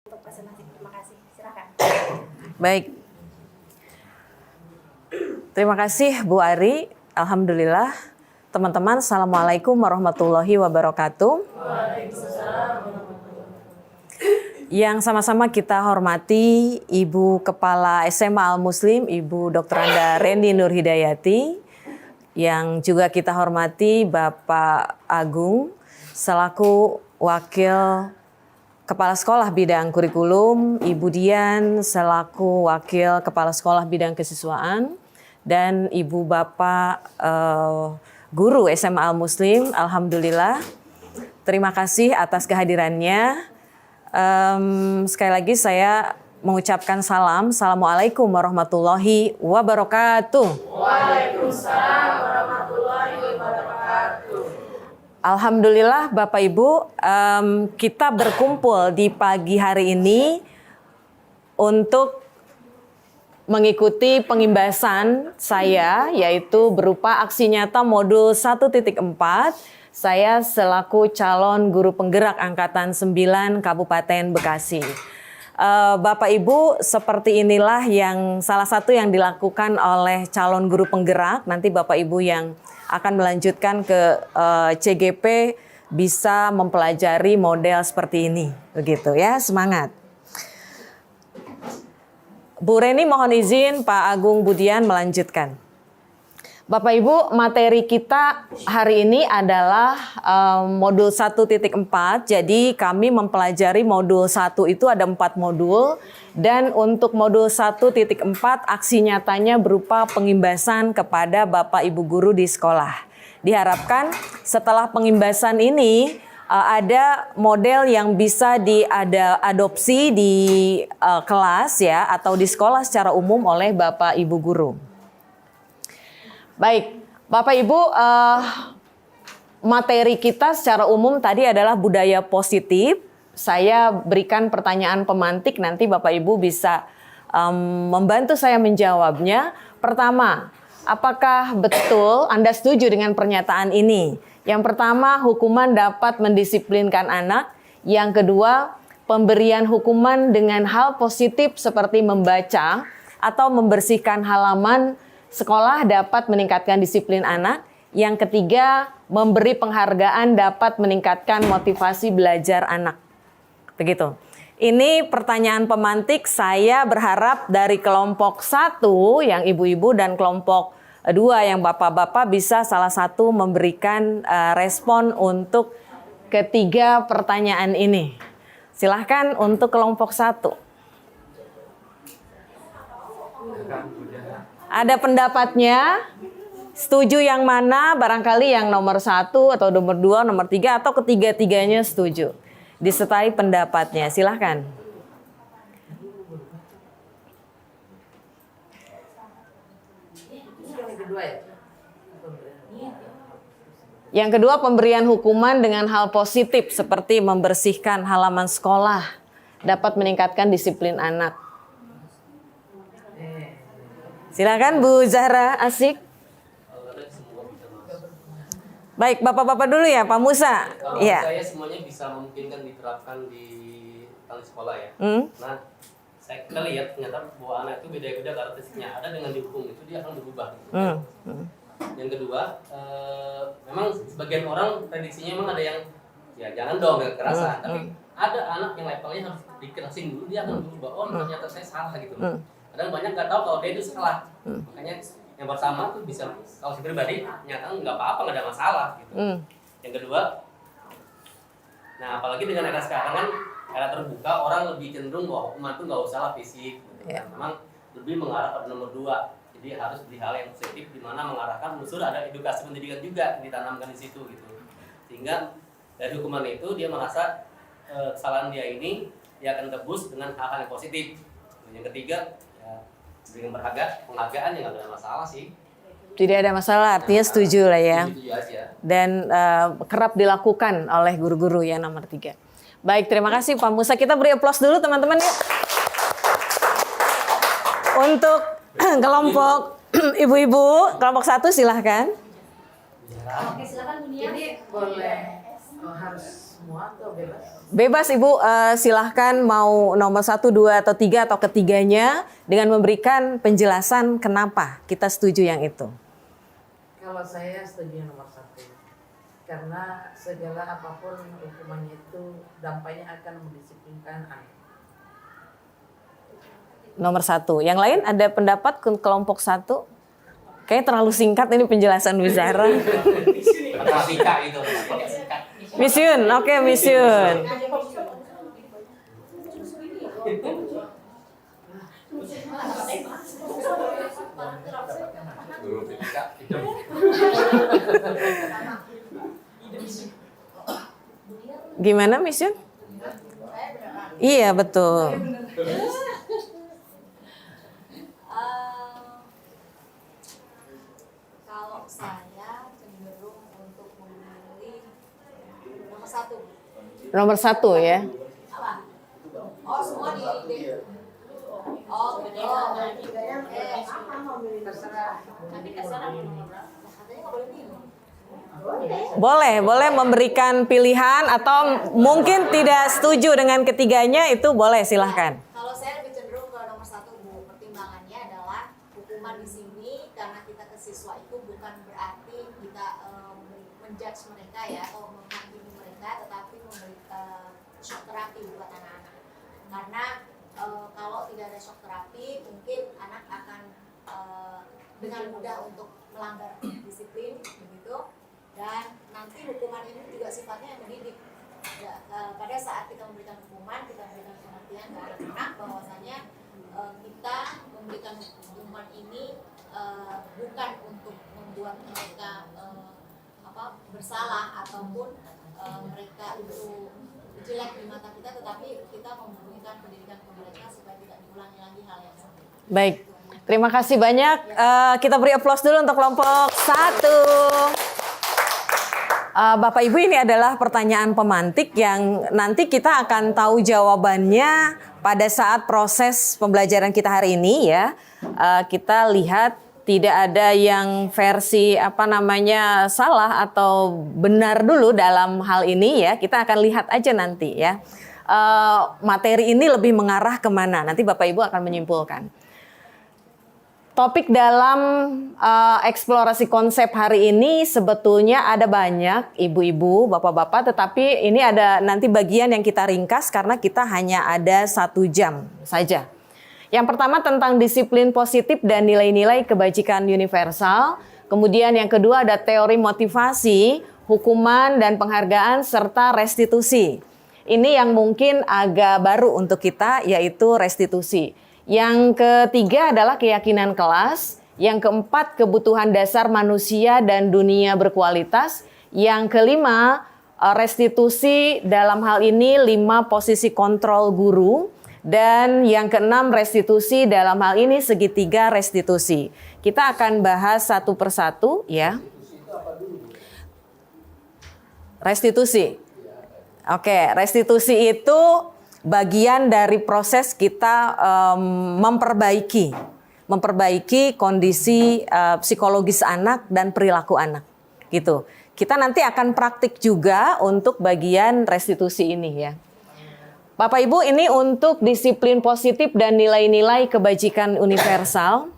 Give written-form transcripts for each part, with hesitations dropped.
Untuk presentasi, terima kasih. Silakan. Baik. Terima kasih Bu Ari. Alhamdulillah. Teman-teman, Assalamualaikum warahmatullahi wabarakatuh. Yang sama-sama kita hormati Ibu Kepala SMA Al Muslim, Ibu Dr. Anda Reni Nur Hidayati. Yang juga kita hormati Bapak Agung selaku Wakil Kepala Sekolah Bidang Kurikulum, Ibu Dian selaku Wakil Kepala Sekolah Bidang Kesiswaan, dan Ibu Bapak Guru SMA Al Muslim. Alhamdulillah, terima kasih atas kehadirannya. Sekali lagi saya mengucapkan salam. Assalamualaikum warahmatullahi wabarakatuh. Waalaikumsalam warahmatullahi wabarakatuh. Alhamdulillah Bapak Ibu, kita berkumpul di pagi hari ini untuk mengikuti pengimbasan saya, yaitu berupa aksi nyata modul 1.4. Saya selaku calon guru penggerak Angkatan 9 Kabupaten Bekasi. Bapak Ibu, seperti inilah yang salah satu yang dilakukan oleh calon guru penggerak. Nanti Bapak Ibu yang akan melanjutkan ke CGP bisa mempelajari model seperti ini, begitu ya, semangat. Bu Reni mohon izin Pak Agung Budian melanjutkan. Bapak Ibu, materi kita hari ini adalah modul 1.4. Jadi kami mempelajari modul 1 itu ada 4 modul. Dan untuk modul 1.4 aksi nyatanya berupa pengimbasan kepada Bapak Ibu guru di sekolah. Diharapkan setelah pengimbasan ini ada model yang bisa diadopsi di kelas ya atau di sekolah secara umum oleh Bapak Ibu guru. Baik, Bapak Ibu, materi kita secara umum tadi adalah budaya positif. Saya berikan pertanyaan pemantik, nanti Bapak Ibu bisa membantu saya menjawabnya. Pertama, apakah betul Anda setuju dengan pernyataan ini? Yang pertama, hukuman dapat mendisiplinkan anak. Yang kedua, pemberian hukuman dengan hal positif seperti membaca atau membersihkan halaman sekolah dapat meningkatkan disiplin anak. Yang ketiga, memberi penghargaan dapat meningkatkan motivasi belajar anak. Begitu. Ini pertanyaan pemantik. Saya berharap dari kelompok 1 yang ibu-ibu dan kelompok 2 yang bapak-bapak bisa salah satu memberikan respon untuk ketiga pertanyaan ini. Silahkan untuk kelompok 1. Ada pendapatnya? Setuju yang mana? Barangkali yang nomor 1 atau nomor 2, nomor 3 atau ketiga-tiganya setuju. Disertai pendapatnya. Silahkan. Yang kedua, pemberian hukuman dengan hal positif seperti membersihkan halaman sekolah dapat meningkatkan disiplin anak. Silakan Bu Zahra Asik. Baik, Bapak-bapak dulu ya, Pak Musa. Kalau ya. saya semuanya bisa memungkinkan diterapkan di tali sekolah ya. Nah, kita lihat ternyata bahwa anak itu beda-beda karakteristiknya. Ada dengan dihukum itu dia akan berubah. Gitu. Yang kedua, memang sebagian orang prediksinya memang ada yang ya jangan dong dengan kekerasan, tapi ada anak yang levelnya harus dikerasin dulu dia akan berubah. Oh, ternyata saya salah gitu. Kadang banyak nggak tahu kalau dia itu salah. Makanya yang pertama tuh bisa kalau saya pribadi nyata nggak apa-apa, nggak ada masalah gitu. Yang kedua, nah apalagi dengan era sekarang kan era terbuka, orang lebih cenderung bahwa hukuman tuh nggak usah lah fisik. Nah, memang lebih mengarah pada nomor 2. Jadi harus beri hal yang positif di mana mengarahkan unsur ada edukasi pendidikan juga ditanamkan di situ gitu. Sehingga dari hukuman itu dia merasa kesalahan dia ini dia akan tebus dengan hal-hal yang positif. Yang ketiga, ya berikan penghargaan yang nggak ada masalah sih. Tidak ada masalah, artinya setuju lah ya. Setuju aja. Dan kerap dilakukan oleh guru-guru ya nomor 3. Baik, terima kasih Pak Musa. Kita beri aplaus dulu teman-teman ya. Untuk kelompok ibu-ibu, kelompok 1 silahkan. Oke, silakan Bu Nia. Ini boleh harus Semua atau bebas? Bebas Ibu, silahkan mau nomor 1, 2, atau 3 atau ketiganya dengan memberikan penjelasan kenapa kita setuju yang itu. Kalau saya setuju yang nomor 1. Karena segala apapun hukumannya itu dampaknya akan mendisiplinkan anak. Nomor 1. Yang lain ada pendapat ke kelompok 1? Kayaknya terlalu singkat ini penjelasan Bu Zahra. Matematika itu. Miss Yun, oke Miss Yun. Gimana Miss Yun? Iya betul. Kalau saya cenderung untuk memilih nomor 1. Nomor 1 ya. Apa? Oh semua di Oh beda. Terserah. Tapi terserah mau nomor berapa? Katanya nggak boleh pilih. Boleh memberikan pilihan atau mungkin tidak setuju dengan ketiganya, itu boleh, silahkan. Kalau saya lebih cenderung ke nomor 1 Bu. Pertimbangannya adalah hukuman di sini karena kita ke siswa itu bukan berarti kita menjudge mereka ya atau menghakimi mereka, tetapi memberikan shock terapi buat anak-anak. Karena kalau tidak ada shock terapi, mungkin anak akan dengan mudah untuk melanggar disiplin begitu. Dan nanti hukuman ini juga sifatnya yang mendidik. Pada saat kita memberikan hukuman, kita memberikan pengertian ke anak-anak bahwasanya kita memberikan hukuman ini bukan untuk membuat mereka bersalah ataupun mereka itu jelek di mata kita, tetapi kita memberikan pendidikan ke mereka supaya tidak diulangi lagi hal yang sama. Baik, terima kasih banyak. Kita beri aplaus dulu untuk kelompok 1. Bapak Ibu, ini adalah pertanyaan pemantik yang nanti kita akan tahu jawabannya pada saat proses pembelajaran kita hari ini ya. Kita lihat tidak ada yang versi salah atau benar dulu dalam hal ini ya. Kita akan lihat aja nanti ya. Materi ini lebih mengarah kemana, nanti Bapak Ibu akan menyimpulkan. Topik dalam eksplorasi konsep hari ini sebetulnya ada banyak ibu-ibu, bapak-bapak, tetapi ini ada nanti bagian yang kita ringkas karena kita hanya ada 1 jam saja. Yang pertama tentang disiplin positif dan nilai-nilai kebajikan universal. Kemudian yang kedua ada teori motivasi, hukuman dan penghargaan serta restitusi. Ini yang mungkin agak baru untuk kita, yaitu restitusi. Yang ketiga adalah keyakinan kelas. Yang keempat, kebutuhan dasar manusia dan dunia berkualitas. Yang kelima, restitusi dalam hal ini 5 posisi kontrol guru. Dan yang keenam, restitusi dalam hal ini segitiga restitusi. Kita akan bahas satu persatu ya. Restitusi. Oke, restitusi itu bagian dari proses kita memperbaiki kondisi psikologis anak dan perilaku anak gitu. Kita nanti akan praktik juga untuk bagian restitusi ini ya. Bapak Ibu, ini untuk disiplin positif dan nilai-nilai kebajikan universal.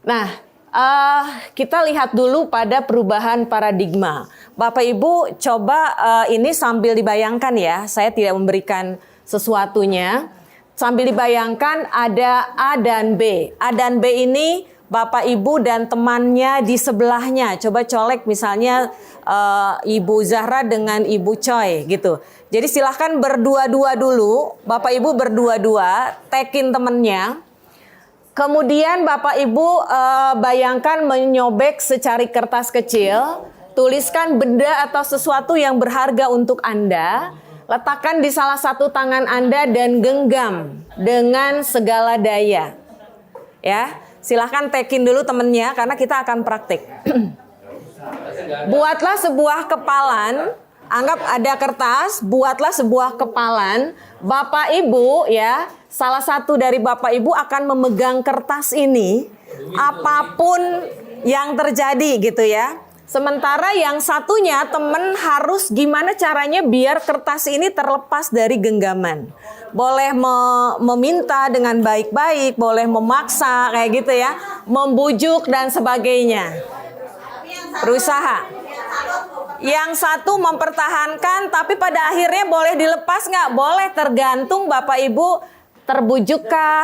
Nah, kita lihat dulu pada perubahan paradigma. Bapak Ibu coba ini sambil dibayangkan ya, saya tidak memberikan sesuatunya. Sambil dibayangkan ada A dan B. A dan B ini Bapak Ibu dan temannya di sebelahnya. Coba colek misalnya Ibu Zahra dengan Ibu Choi gitu. Jadi silahkan berdua-dua dulu, Bapak Ibu berdua-dua, tekin temennya. Kemudian Bapak Ibu bayangkan menyobek secari kertas kecil, tuliskan benda atau sesuatu yang berharga untuk Anda, letakkan di salah satu tangan Anda dan genggam dengan segala daya. Ya, silahkan tekin dulu temennya karena kita akan praktik. Buatlah sebuah kepalan. Anggap ada kertas, buatlah sebuah kepalan. Bapak Ibu ya, salah satu dari Bapak Ibu akan memegang kertas ini apapun yang terjadi gitu ya. Sementara yang satunya temen harus gimana caranya biar kertas ini terlepas dari genggaman. Boleh meminta dengan baik-baik, boleh memaksa kayak gitu ya, membujuk dan sebagainya. Berusaha. Yang satu mempertahankan, tapi pada akhirnya boleh dilepas nggak? Boleh, tergantung Bapak Ibu terbujukkah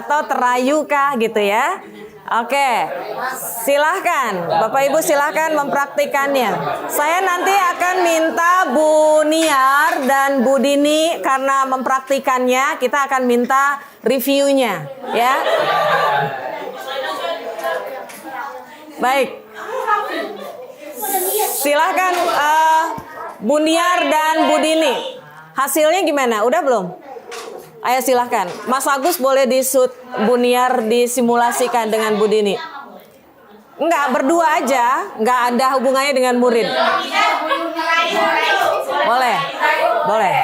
atau terayukah gitu ya. Oke, silahkan Bapak Ibu silahkan mempraktikannya. Saya nanti akan minta Bu Niar dan Bu Dini karena mempraktikannya, kita akan minta reviewnya ya. Baik, silahkan Bu Niar dan Bu Dini. Hasilnya gimana? Udah belum? Ayo silahkan. Mas Agus boleh disut Bu Niar disimulasikan dengan Bu Dini. Enggak, berdua aja. Enggak ada hubungannya dengan murid. Boleh. Boleh.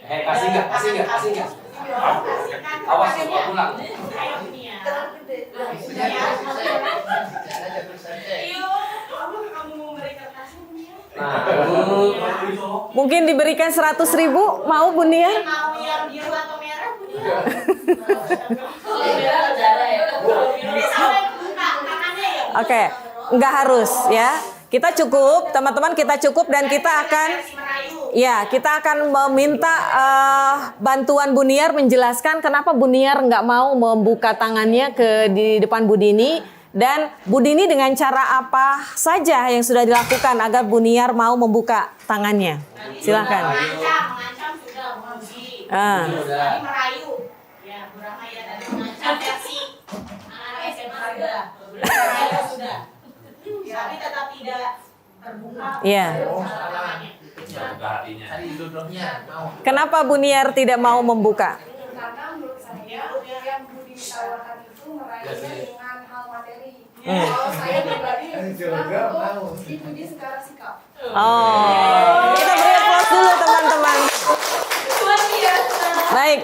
Kasih nggak? Awas, bawa pulang. Mungkin diberikan 100.000, mau Bu Niar? Mau yang biru atau merah, Bu Niar? Oke, nggak harus ya. Kita cukup, teman-teman kita cukup dan kita akan kita akan meminta bantuan Bu Niar menjelaskan kenapa Bu Niar nggak mau membuka tangannya di depan Bu Dini, dan Bu Dini dengan cara apa saja yang sudah dilakukan agar Bu Niar mau membuka tangannya. Silakan. Mengancam sudah, menguji. Tadi merayu. Ya, Buramaya tadi mengancam versi anak SMA sudah. Merayu sudah. Tapi tetap tidak terbuka. Iya. Kenapa Bu Niar tidak mau membuka? Karena menurut saya yang Budi tawarkan itu meraihnya dengan hal materi. Kalau saya pribadi itu dia secara sikap. Oh, kita beri aplaus dulu teman-teman. Baik.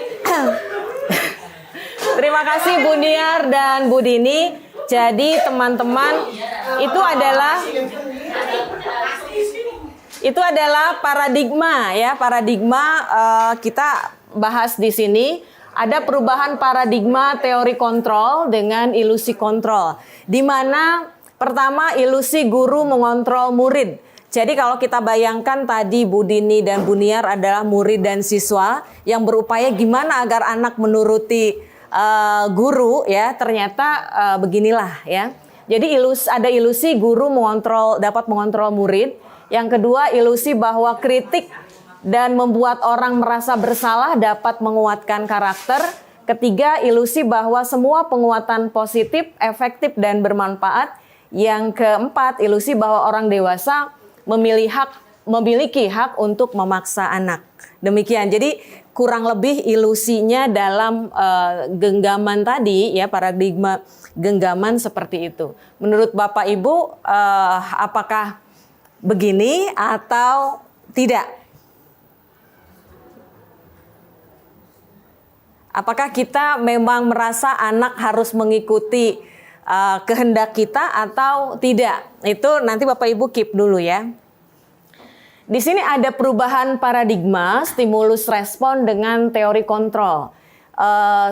Terima kasih Bu Niar dan Bu Dini. Jadi teman-teman, itu adalah paradigma ya, paradigma kita bahas di sini. Ada perubahan paradigma teori kontrol dengan ilusi kontrol, di mana pertama ilusi guru mengontrol murid. Jadi kalau kita bayangkan tadi Bu Dini dan Bu Niar adalah murid dan siswa yang berupaya gimana agar anak menuruti guru ya, ternyata beginilah ya. Jadi ada ilusi guru dapat mengontrol murid. Yang kedua, ilusi bahwa kritik dan membuat orang merasa bersalah dapat menguatkan karakter. Ketiga, ilusi bahwa semua penguatan positif, efektif dan bermanfaat. Yang keempat, ilusi bahwa orang dewasa memiliki hak untuk memaksa anak. Demikian. Jadi kurang lebih ilusinya dalam genggaman tadi ya, paradigma genggaman seperti itu. Menurut Bapak Ibu apakah begini atau tidak? Apakah kita memang merasa anak harus mengikuti kehendak kita atau tidak? Itu nanti Bapak Ibu keep dulu ya. Di sini ada perubahan paradigma stimulus respon dengan teori kontrol.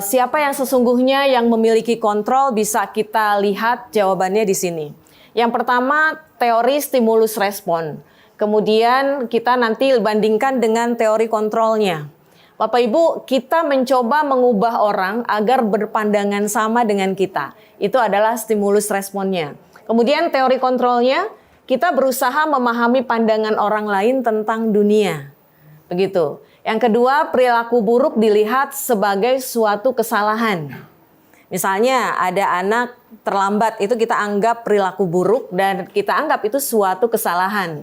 Siapa yang sesungguhnya yang memiliki kontrol bisa kita lihat jawabannya di sini. Yang pertama teori stimulus respon. Kemudian kita nanti bandingkan dengan teori kontrolnya. Bapak Ibu, kita mencoba mengubah orang agar berpandangan sama dengan kita. Itu adalah stimulus responnya. Kemudian teori kontrolnya, kita berusaha memahami pandangan orang lain tentang dunia. Begitu. Yang kedua, perilaku buruk dilihat sebagai suatu kesalahan. Misalnya ada anak terlambat, itu kita anggap perilaku buruk dan kita anggap itu suatu kesalahan.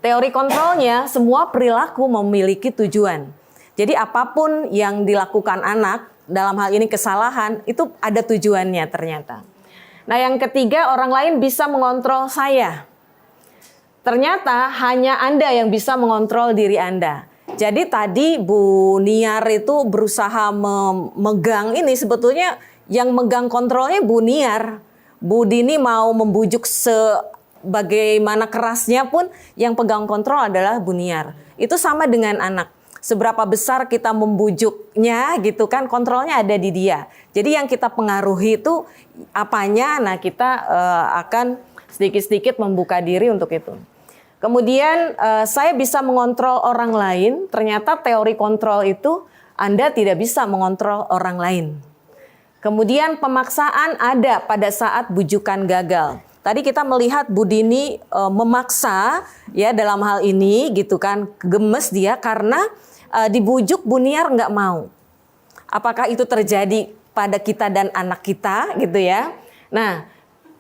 Teori kontrolnya, semua perilaku memiliki tujuan. Jadi apapun yang dilakukan anak, dalam hal ini kesalahan, itu ada tujuannya ternyata. Nah yang ketiga, orang lain bisa mengontrol saya. Ternyata hanya Anda yang bisa mengontrol diri Anda. Jadi tadi Bu Niar itu berusaha memegang ini, sebetulnya yang megang kontrolnya Bu Niar. Bu Dini mau membujuk sebagaimana kerasnya pun yang pegang kontrol adalah Bu Niar. Itu sama dengan anak. Seberapa besar kita membujuknya gitu kan, kontrolnya ada di dia. Jadi yang kita pengaruhi itu apanya, nah kita akan sedikit-sedikit membuka diri untuk itu. Kemudian saya bisa mengontrol orang lain, ternyata teori kontrol itu Anda tidak bisa mengontrol orang lain. Kemudian pemaksaan ada pada saat bujukan gagal. Tadi kita melihat Bu Dini memaksa ya dalam hal ini gitu kan, gemes dia karena dibujuk Bu Niar nggak mau. Apakah itu terjadi pada kita dan anak kita gitu ya? Nah,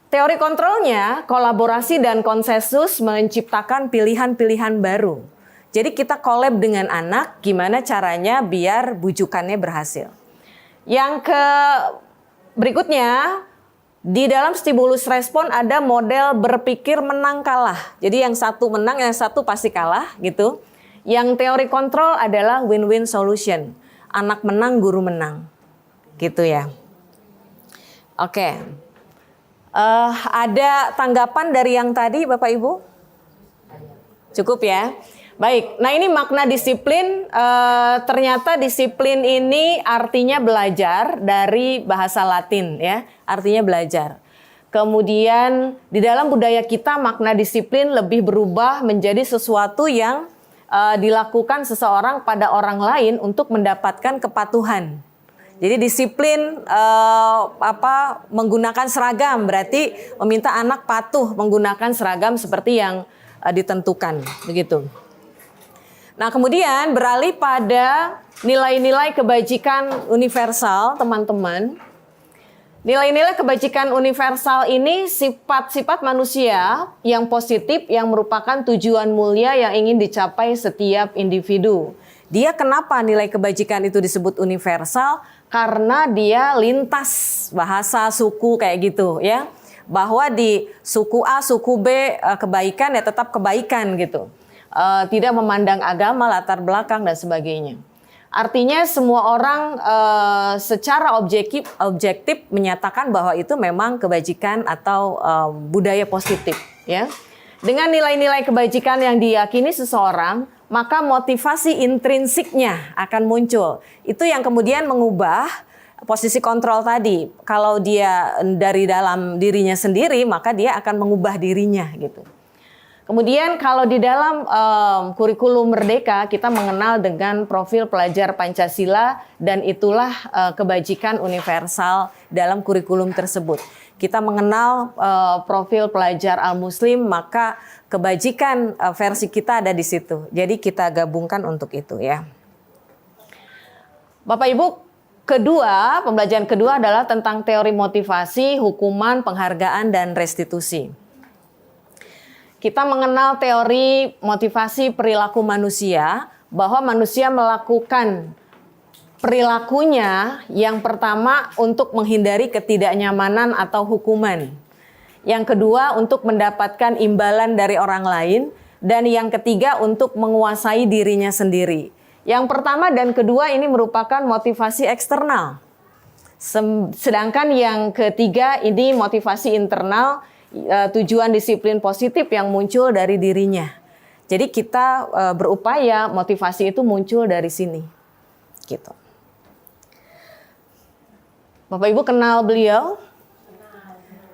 teori kontrolnya kolaborasi dan konsensus menciptakan pilihan-pilihan baru. Jadi kita collab dengan anak, gimana caranya biar bujukannya berhasil. Yang berikutnya, di dalam stimulus respon ada model berpikir menang kalah. Jadi yang satu menang, yang satu pasti kalah gitu. Yang teori kontrol adalah win-win solution. Anak menang, guru menang. Gitu ya. Oke. Ada tanggapan dari yang tadi Bapak Ibu? Cukup ya? Baik, nah ini makna disiplin, ternyata disiplin ini artinya belajar dari bahasa Latin ya, artinya belajar. Kemudian di dalam budaya kita makna disiplin lebih berubah menjadi sesuatu yang dilakukan seseorang pada orang lain untuk mendapatkan kepatuhan. Jadi disiplin menggunakan seragam berarti meminta anak patuh menggunakan seragam seperti yang ditentukan begitu. Nah, kemudian beralih pada nilai-nilai kebajikan universal, teman-teman. Nilai-nilai kebajikan universal ini sifat-sifat manusia yang positif yang merupakan tujuan mulia yang ingin dicapai setiap individu. Dia kenapa nilai kebajikan itu disebut universal? Karena dia lintas bahasa, suku kayak gitu ya. Bahwa di suku A, suku B kebaikan ya tetap kebaikan gitu. Tidak memandang agama, latar belakang dan sebagainya. Artinya semua orang secara objektif menyatakan bahwa itu memang kebajikan atau budaya positif ya. Dengan nilai-nilai kebajikan yang diyakini seseorang, maka motivasi intrinsiknya akan muncul. Itu yang kemudian mengubah posisi kontrol tadi. Kalau dia dari dalam dirinya sendiri, maka dia akan mengubah dirinya gitu. Kemudian kalau di dalam kurikulum Merdeka kita mengenal dengan profil pelajar Pancasila dan itulah kebajikan universal dalam kurikulum tersebut. Kita mengenal profil pelajar Al-Muslim, maka kebajikan versi kita ada di situ. Jadi kita gabungkan untuk itu ya. Bapak Ibu, pembelajaran kedua adalah tentang teori motivasi, hukuman, penghargaan, dan restitusi. Kita mengenal teori motivasi perilaku manusia, bahwa manusia melakukan perilakunya yang pertama untuk menghindari ketidaknyamanan atau hukuman. Yang kedua untuk mendapatkan imbalan dari orang lain. Dan yang ketiga untuk menguasai dirinya sendiri. Yang pertama dan kedua ini merupakan motivasi eksternal. Sedangkan yang ketiga ini motivasi internal, tujuan disiplin positif yang muncul dari dirinya. Jadi kita berupaya motivasi itu muncul dari sini. Gitu. Bapak Ibu kenal beliau?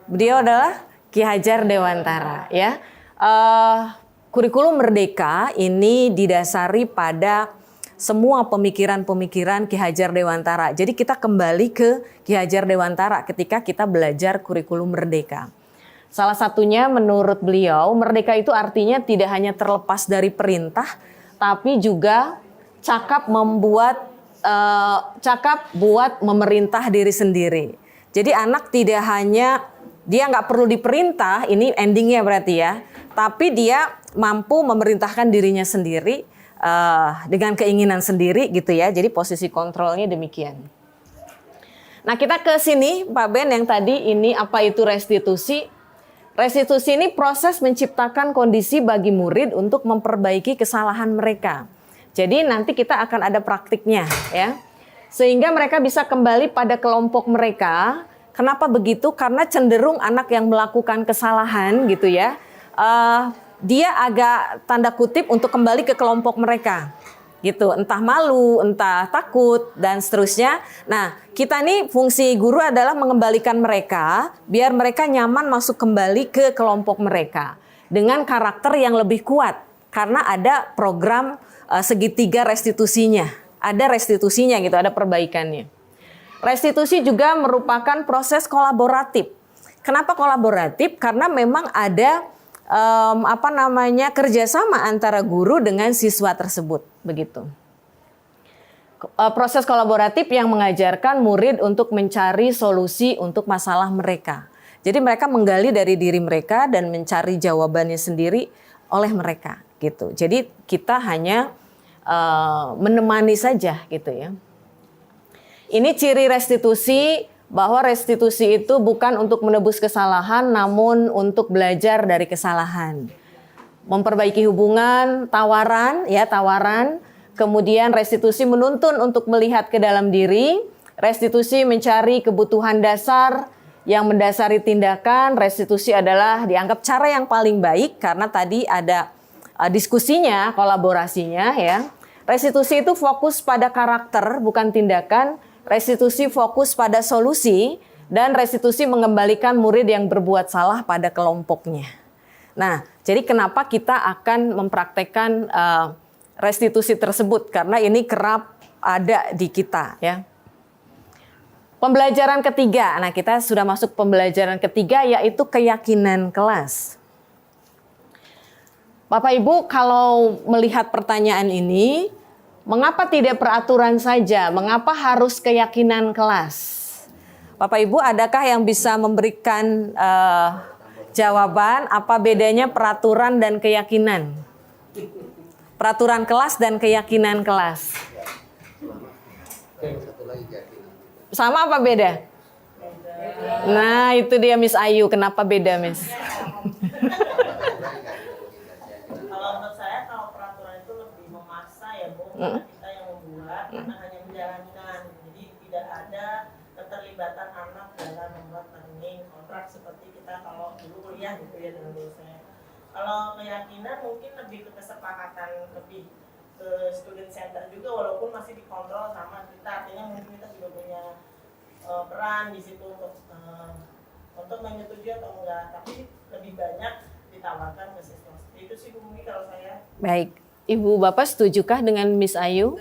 Beliau adalah Ki Hajar Dewantara ya. Kurikulum Merdeka ini didasari pada semua pemikiran-pemikiran Ki Hajar Dewantara. Jadi kita kembali ke Ki Hajar Dewantara ketika kita belajar kurikulum Merdeka. Salah satunya menurut beliau, merdeka itu artinya tidak hanya terlepas dari perintah, tapi juga cakap buat memerintah diri sendiri. Jadi anak tidak hanya, dia nggak perlu diperintah, ini endingnya berarti ya, tapi dia mampu memerintahkan dirinya sendiri dengan keinginan sendiri gitu ya. Jadi posisi kontrolnya demikian. Nah kita ke sini Pak Ben yang tadi ini apa itu restitusi? Restitusi ini proses menciptakan kondisi bagi murid untuk memperbaiki kesalahan mereka. Jadi nanti kita akan ada praktiknya ya. Sehingga mereka bisa kembali pada kelompok mereka. Kenapa begitu? Karena cenderung anak yang melakukan kesalahan gitu ya, dia agak tanda kutip untuk kembali ke kelompok mereka. Gitu, entah malu, entah takut dan seterusnya. Nah, kita nih fungsi guru adalah mengembalikan mereka biar mereka nyaman masuk kembali ke kelompok mereka dengan karakter yang lebih kuat karena ada program segitiga restitusinya. Ada restitusinya gitu, ada perbaikannya. Restitusi juga merupakan proses kolaboratif. Kenapa kolaboratif? Karena memang ada kerjasama antara guru dengan siswa tersebut, begitu. Proses kolaboratif yang mengajarkan murid untuk mencari solusi untuk masalah mereka. Jadi mereka menggali dari diri mereka dan mencari jawabannya sendiri oleh mereka, gitu. Jadi kita hanya menemani saja, gitu ya. Ini ciri restitusi. Bahwa restitusi itu bukan untuk menebus kesalahan, namun untuk belajar dari kesalahan. Memperbaiki hubungan, tawaran. Kemudian restitusi menuntun untuk melihat ke dalam diri. Restitusi mencari kebutuhan dasar yang mendasari tindakan. Restitusi adalah dianggap cara yang paling baik karena tadi ada diskusinya, kolaborasinya ya. Restitusi itu fokus pada karakter, bukan tindakan. Restitusi fokus pada solusi dan restitusi mengembalikan murid yang berbuat salah pada kelompoknya. Nah, jadi kenapa kita akan mempraktekkan restitusi tersebut? Karena ini kerap ada di kita ya. Pembelajaran ketiga, nah kita sudah masuk pembelajaran ketiga yaitu keyakinan kelas. Bapak Ibu kalau melihat pertanyaan ini, mengapa tidak peraturan saja? Mengapa harus keyakinan kelas? Bapak Ibu, adakah yang bisa memberikan jawaban apa bedanya peraturan dan keyakinan? Peraturan kelas dan keyakinan kelas. Sama apa beda? Nah, itu dia Miss Ayu. Kenapa beda, Miss? Kita yang membuat, karena hanya menjalankan, jadi tidak ada keterlibatan anak dalam membuat learning kontrak seperti kita kalau dulu kuliah gitu ya dengan dosen. Kalau keyakinan mungkin lebih ke kesepakatan, lebih ke student center juga walaupun masih dikontrol sama kita, artinya mungkin kita juga punya peran di situ untuk menyetujui atau enggak, tapi lebih banyak ditawarkan ke siswa. Itu sih mungkin kalau saya. Baik. Ibu Bapak setujukah dengan Miss Ayu?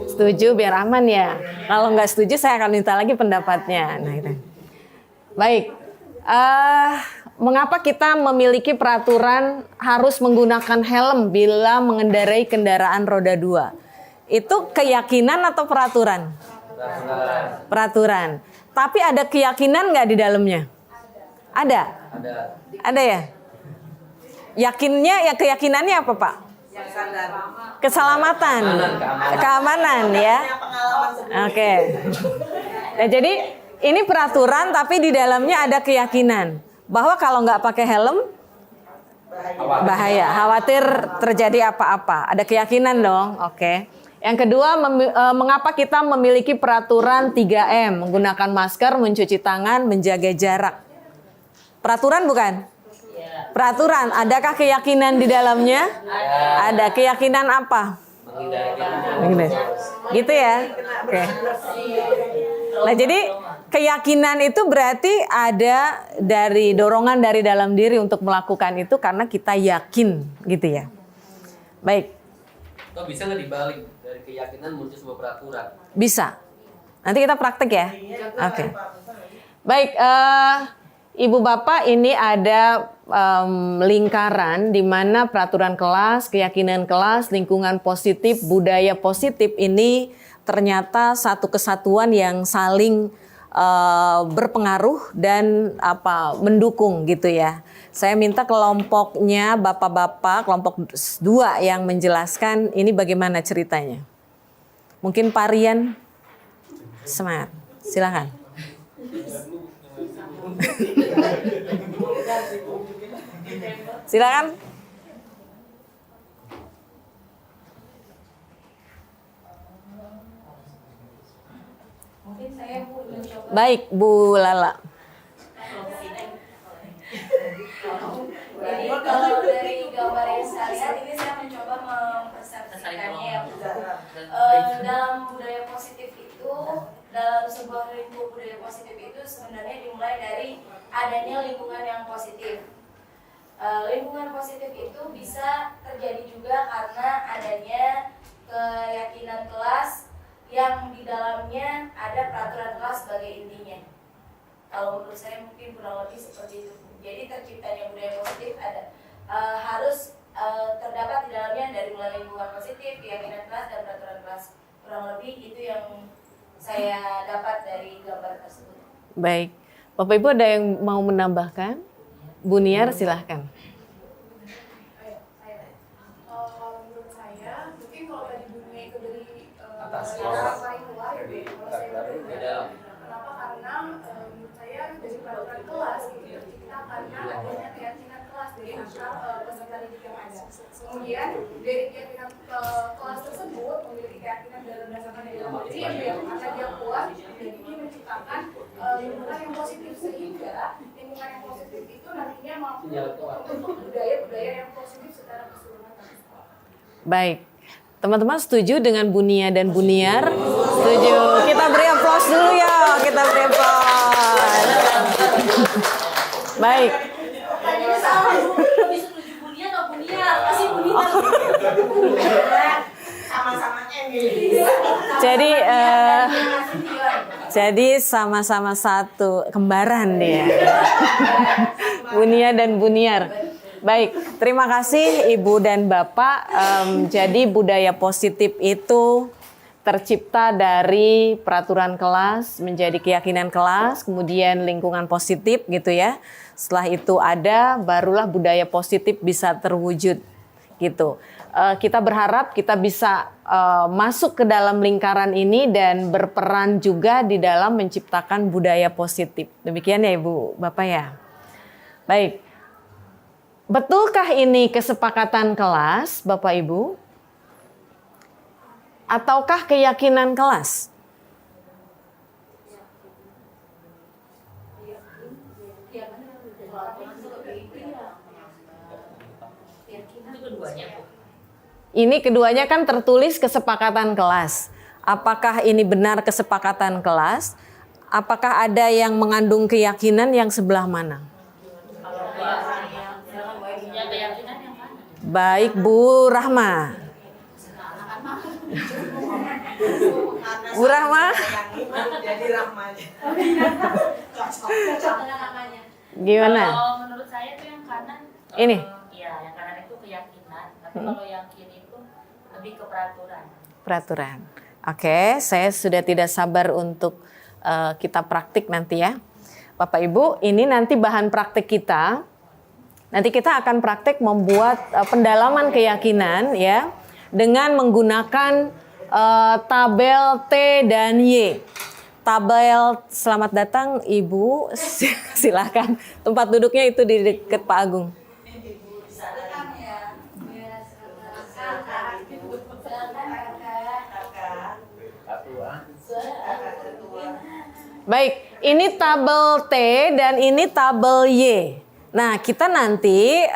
Setuju biar aman ya. Kalau nggak setuju saya akan minta lagi pendapatnya. Nah, itu. Baik. Mengapa kita memiliki peraturan harus menggunakan helm bila mengendarai kendaraan roda 2? Itu keyakinan atau peraturan? Peraturan. Tapi ada keyakinan nggak di dalamnya? Ada. Ada ya? Yakinnya ya keyakinannya apa Pak? Keselamatan, keamanan ya. Oke. Nah, jadi ini peraturan tapi di dalamnya ada keyakinan bahwa kalau nggak pakai helm bahaya, khawatir terjadi apa-apa. Ada keyakinan dong. Oke. Yang kedua, mengapa kita memiliki peraturan 3M, menggunakan masker, mencuci tangan, menjaga jarak. Peraturan bukan? Peraturan, adakah keyakinan di dalamnya? Ada. Keyakinan apa? Gitu ya? Oke. Nah, jadi keyakinan itu berarti ada dari dorongan dari dalam diri untuk melakukan itu karena kita yakin, gitu ya. Baik. Atau bisa nggak dibalik dari keyakinan muncul sebuah peraturan? Bisa. Nanti kita praktek ya. Oke. Baik. Ibu Bapak, ini ada lingkaran di mana peraturan kelas, keyakinan kelas, lingkungan positif, budaya positif ini ternyata satu kesatuan yang saling berpengaruh dan mendukung gitu ya. Saya minta kelompoknya Bapak-bapak, kelompok 2 yang menjelaskan ini bagaimana ceritanya. Mungkin Pak Rian Semar, silakan. Silakan. Baik, Bu Lala. Jadi kalau dari gambar yang saya lihat ini saya mencoba mempersepsikannya ya Bu. Dalam budaya positif itu, dalam sebuah lingkup budaya positif itu sebenarnya dimulai dari adanya lingkungan yang positif. Lingkungan positif itu bisa terjadi juga karena adanya keyakinan kelas yang di dalamnya ada peraturan kelas sebagai intinya. Kalau menurut saya mungkin kurang lebih seperti itu. Jadi terciptanya budaya positif harus terdapat di dalamnya dari mulai lingkungan positif, keyakinan kelas dan peraturan kelas. Kurang lebih itu yang saya dapat dari gambar tersebut. Baik. Bapak Ibu ada yang mau menambahkan? Bu Niar silahkan. Menurut saya, mungkin kalau tadi dunia itu dari Atas. orang paling luar, kalau saya dari Dalam. kenapa? Karena menurut saya dari peraturan kelas gitu tercipta karena adanya keyakinan kelas dari akar peserta didik yang ada. Kemudian dari keyakinan kelas tersebut memiliki keyakinan berdasarkan dari dalam diri yang karena dia kuat, jadi dia menciptakan lingkungan yang positif sehingga lingkungan yang positif itu nantinya mampu untuk budaya-budaya yang positif secara keseluruhan. Baik. Teman-teman setuju dengan Bu Nia dan Bu Niar? Setuju. Kita beri aplaus dulu ya. Kita beri aplaus. Baik. Tadinya salah Bu, lebih setuju Bu Nia atau Bu Niar? Kasih Bu Nia. Sama-samanya nih. Jadi sama-sama satu kembaran dia. Bu Nia dan Bu Niar. Baik, terima kasih Ibu dan Bapak. Jadi budaya positif itu tercipta dari peraturan kelas menjadi keyakinan kelas, kemudian lingkungan positif gitu ya. Setelah itu ada, barulah budaya positif bisa terwujud gitu. Kita berharap kita bisa masuk ke dalam lingkaran ini dan berperan juga di dalam menciptakan budaya positif. Demikian ya Ibu, Bapak ya. Baik. Betulkah ini kesepakatan kelas, Bapak Ibu? Ataukah keyakinan kelas? Ini keduanya kan tertulis kesepakatan kelas. Apakah ini benar kesepakatan kelas? Apakah ada yang mengandung keyakinan yang sebelah mana? Baik Bu Rahma. Bu Rahma. Jadi rahmanya. Gimana? Kalau menurut saya itu yang kanan. Ini? Iya, yang kanan itu keyakinan. Tapi kalau yang kiri itu lebih ke peraturan. Peraturan. Oke, saya sudah tidak sabar untuk kita praktik nanti ya. Bapak Ibu, ini nanti bahan praktik kita. Nanti kita akan praktik membuat pendalaman keyakinan ya dengan menggunakan tabel T dan Y. Tabel, selamat datang Ibu, silahkan. Tempat duduknya itu di dekat Pak Agung. Baik, ini tabel T dan ini tabel Y. Nah, kita nanti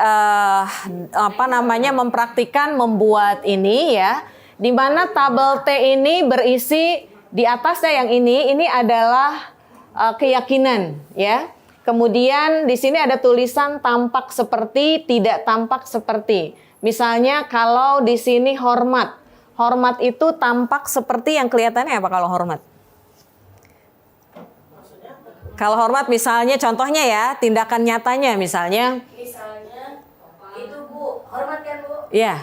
mempraktikkan membuat ini ya, di mana tabel T ini berisi di atasnya yang ini adalah keyakinan ya. Kemudian di sini ada tulisan tampak seperti, tidak tampak seperti. Misalnya kalau di sini hormat. Hormat itu tampak seperti yang kelihatannya apa kalau hormat? Kalau hormat misalnya contohnya ya, tindakan nyatanya misalnya. Misalnya itu Bu, hormat kan Bu? Iya.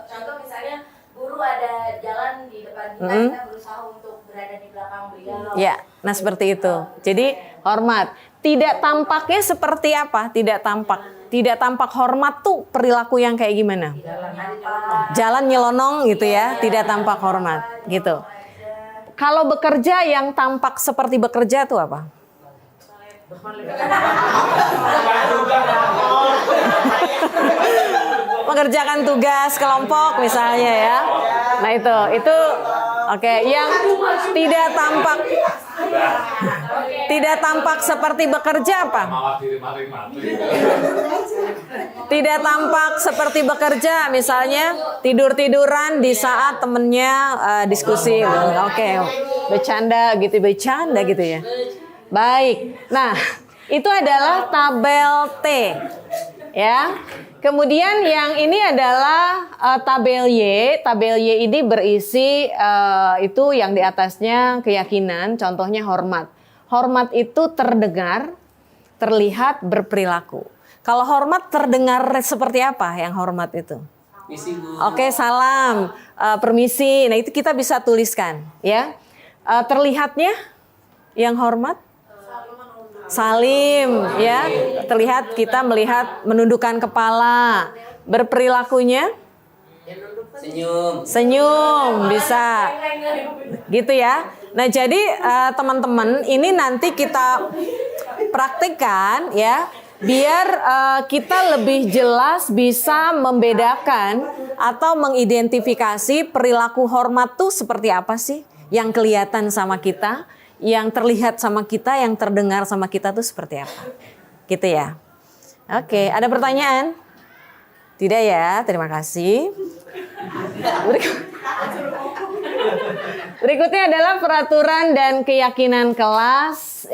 Contoh misalnya guru ada jalan di depan kita, kita berusaha untuk berada di belakang beliau. Ya, nah seperti itu. Jadi hormat. Tidak tampaknya seperti apa? Tidak tampak. Tidak tampak hormat tuh perilaku yang kayak gimana? Jalan nyelonong gitu ya, tidak tampak hormat gitu. Kalau bekerja yang tampak seperti bekerja tuh apa? Mengerjakan tugas kelompok misalnya ya. Nah itu oke. Yang tidak tampak Tidak tampak seperti bekerja apa? Tidak tampak seperti bekerja, misalnya tidur-tiduran di saat temennya diskusi. Oke, bercanda gitu ya. Baik. Nah, itu adalah tabel T. Ya. Kemudian yang ini adalah tabel Y. Tabel Y ini berisi itu yang di atasnya keyakinan, contohnya hormat. Hormat itu terdengar, terlihat, berperilaku. Kalau hormat terdengar seperti apa yang hormat itu? Misi Bu. Oke, salam, permisi. Nah, itu kita bisa tuliskan, ya. Terlihatnya yang hormat? Salim, ya. Terlihat kita melihat menundukkan kepala. Berperilakunya? Senyum. Senyum, bisa. Gitu ya. Nah, jadi teman-teman, ini nanti kita praktikkan ya, biar kita lebih jelas bisa membedakan atau mengidentifikasi perilaku hormat tuh seperti apa sih yang kelihatan sama kita, yang terlihat sama kita, yang terdengar sama kita tuh seperti apa. Gitu ya. Oke, ada pertanyaan? Tidak ya, terima kasih. Berikutnya adalah peraturan dan keyakinan kelas.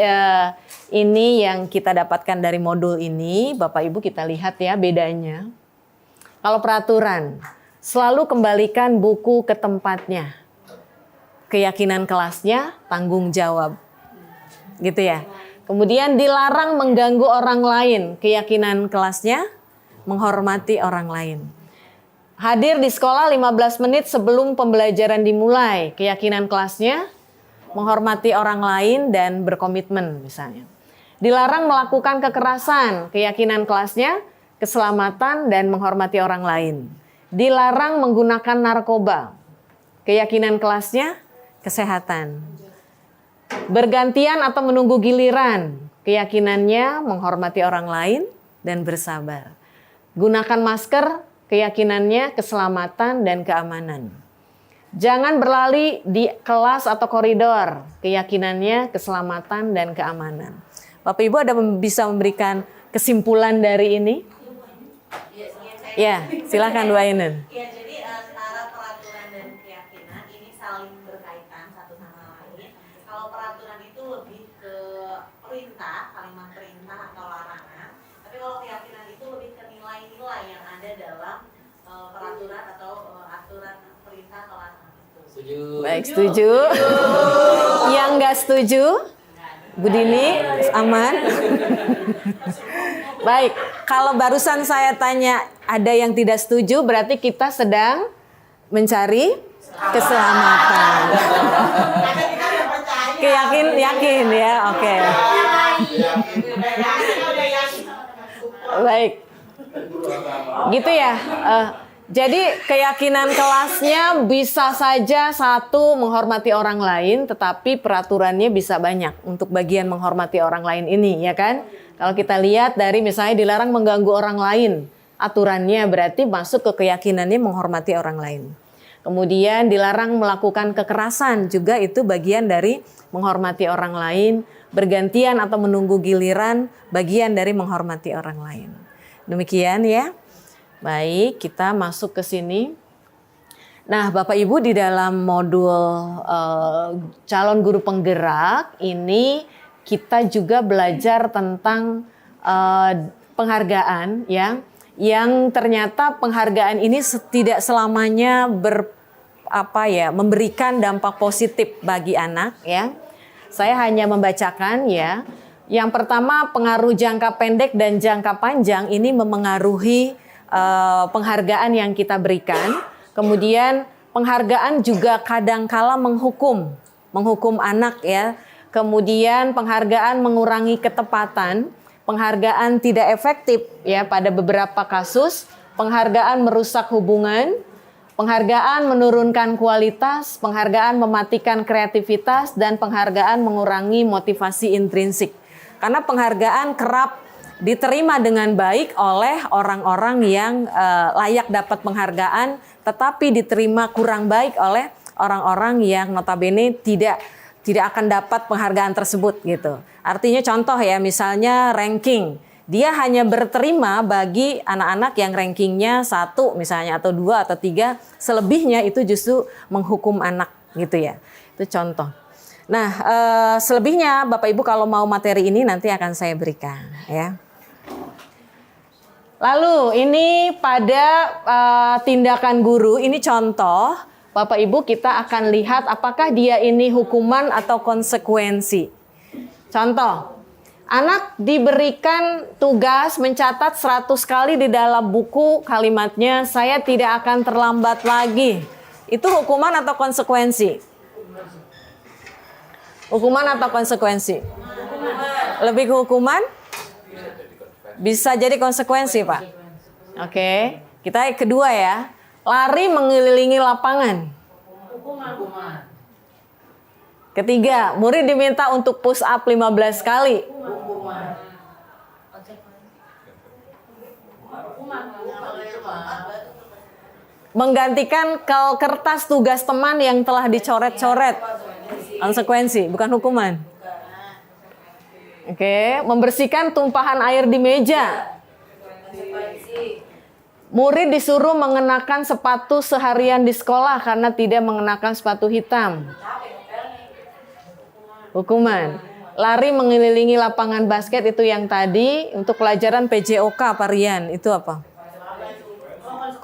Ini yang kita dapatkan dari modul ini. Bapak Ibu kita lihat ya bedanya. Kalau peraturan, selalu kembalikan buku ke tempatnya. Keyakinan kelasnya, tanggung jawab. Gitu ya. Kemudian dilarang mengganggu orang lain. Keyakinan kelasnya, menghormati orang lain. Hadir di sekolah 15 menit sebelum pembelajaran dimulai. Keyakinan kelasnya, menghormati orang lain dan berkomitmen misalnya. Dilarang melakukan kekerasan. Keyakinan kelasnya, keselamatan dan menghormati orang lain. Dilarang menggunakan narkoba. Keyakinan kelasnya, kesehatan. Bergantian atau menunggu giliran. Keyakinannya, menghormati orang lain dan bersabar. Gunakan masker. Keyakinannya keselamatan dan keamanan. Jangan berlari di kelas atau koridor. Keyakinannya keselamatan dan keamanan. Bapak Ibu ada bisa memberikan kesimpulan dari ini? Ya, silakan Bu Ainun. Ya, jadi antara peraturan dan keyakinan ini saling berkaitan satu sama lain. Kalau peraturan itu lebih ke perintah, kalimat perintah atau larangan. Tapi kalau keyakinan itu lebih ke nilai-nilai yang ada dalam peraturan atau aturan perintah atau larangan itu. Setuju. Baik, setuju. Yang nggak setuju? Bu Dini, aman? Baik, kalau barusan saya tanya ada yang tidak setuju, berarti kita sedang mencari keselamatan. Yakin ya, oke. Baik. Gitu ya. Jadi keyakinan kelasnya bisa saja satu menghormati orang lain, tetapi peraturannya bisa banyak untuk bagian menghormati orang lain ini, ya kan? Kalau kita lihat dari misalnya dilarang mengganggu orang lain, aturannya berarti masuk ke keyakinannya menghormati orang lain. Kemudian dilarang melakukan kekerasan, juga itu bagian dari menghormati orang lain. Bergantian atau menunggu giliran, bagian dari menghormati orang lain. Demikian ya. Baik, kita masuk ke sini. Nah, Bapak Ibu di dalam modul calon guru penggerak ini kita juga belajar tentang penghargaan ya, yang ternyata penghargaan ini tidak selamanya memberikan dampak positif bagi anak ya. Saya hanya membacakan ya. Yang pertama, pengaruh jangka pendek dan jangka panjang ini memengaruhi penghargaan yang kita berikan. Kemudian penghargaan juga kadangkala menghukum anak ya. Kemudian penghargaan mengurangi ketepatan, penghargaan tidak efektif ya pada beberapa kasus, penghargaan merusak hubungan, penghargaan menurunkan kualitas, penghargaan mematikan kreativitas, dan penghargaan mengurangi motivasi intrinsik. Karena penghargaan kerap diterima dengan baik oleh orang-orang yang layak dapat penghargaan, tetapi diterima kurang baik oleh orang-orang yang notabene tidak tidak akan dapat penghargaan tersebut gitu. Artinya contoh ya, misalnya ranking, dia hanya berterima bagi anak-anak yang rankingnya 1 misalnya atau 2 atau 3, selebihnya itu justru menghukum anak gitu ya. Itu contoh. Nah, selebihnya Bapak Ibu kalau mau materi ini nanti akan saya berikan ya. Lalu ini pada tindakan guru, ini contoh Bapak Ibu kita akan lihat apakah dia ini hukuman atau konsekuensi. Contoh, anak diberikan tugas mencatat 100 kali di dalam buku kalimatnya, saya tidak akan terlambat lagi. Itu hukuman atau konsekuensi? Hukuman atau konsekuensi? Lebih ke hukuman? Bisa jadi konsekuensi, Pak. Oke, kita yang kedua ya. Lari mengelilingi lapangan. Hukuman. Ketiga, murid diminta untuk push up 15 kali. Hukuman. Menggantikan kertas tugas teman yang telah dicoret-coret. Konsekuensi, bukan hukuman. Oke, membersihkan tumpahan air di meja. Murid disuruh mengenakan sepatu seharian di sekolah karena tidak mengenakan sepatu hitam. Hukuman. Lari mengelilingi lapangan basket itu yang tadi. Untuk pelajaran PJOK apa Rian? Itu apa?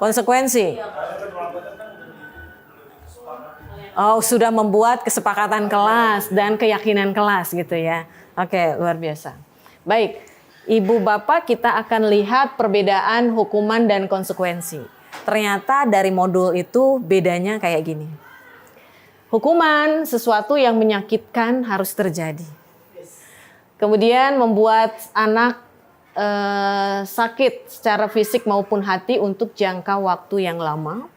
Konsekuensi. Oh, sudah membuat kesepakatan kelas dan keyakinan kelas gitu ya. Oke, luar biasa. Baik, Ibu Bapak kita akan lihat perbedaan hukuman dan konsekuensi. Ternyata dari modul itu bedanya kayak gini. Hukuman sesuatu yang menyakitkan harus terjadi. Kemudian membuat anak sakit secara fisik maupun hati untuk jangka waktu yang lama.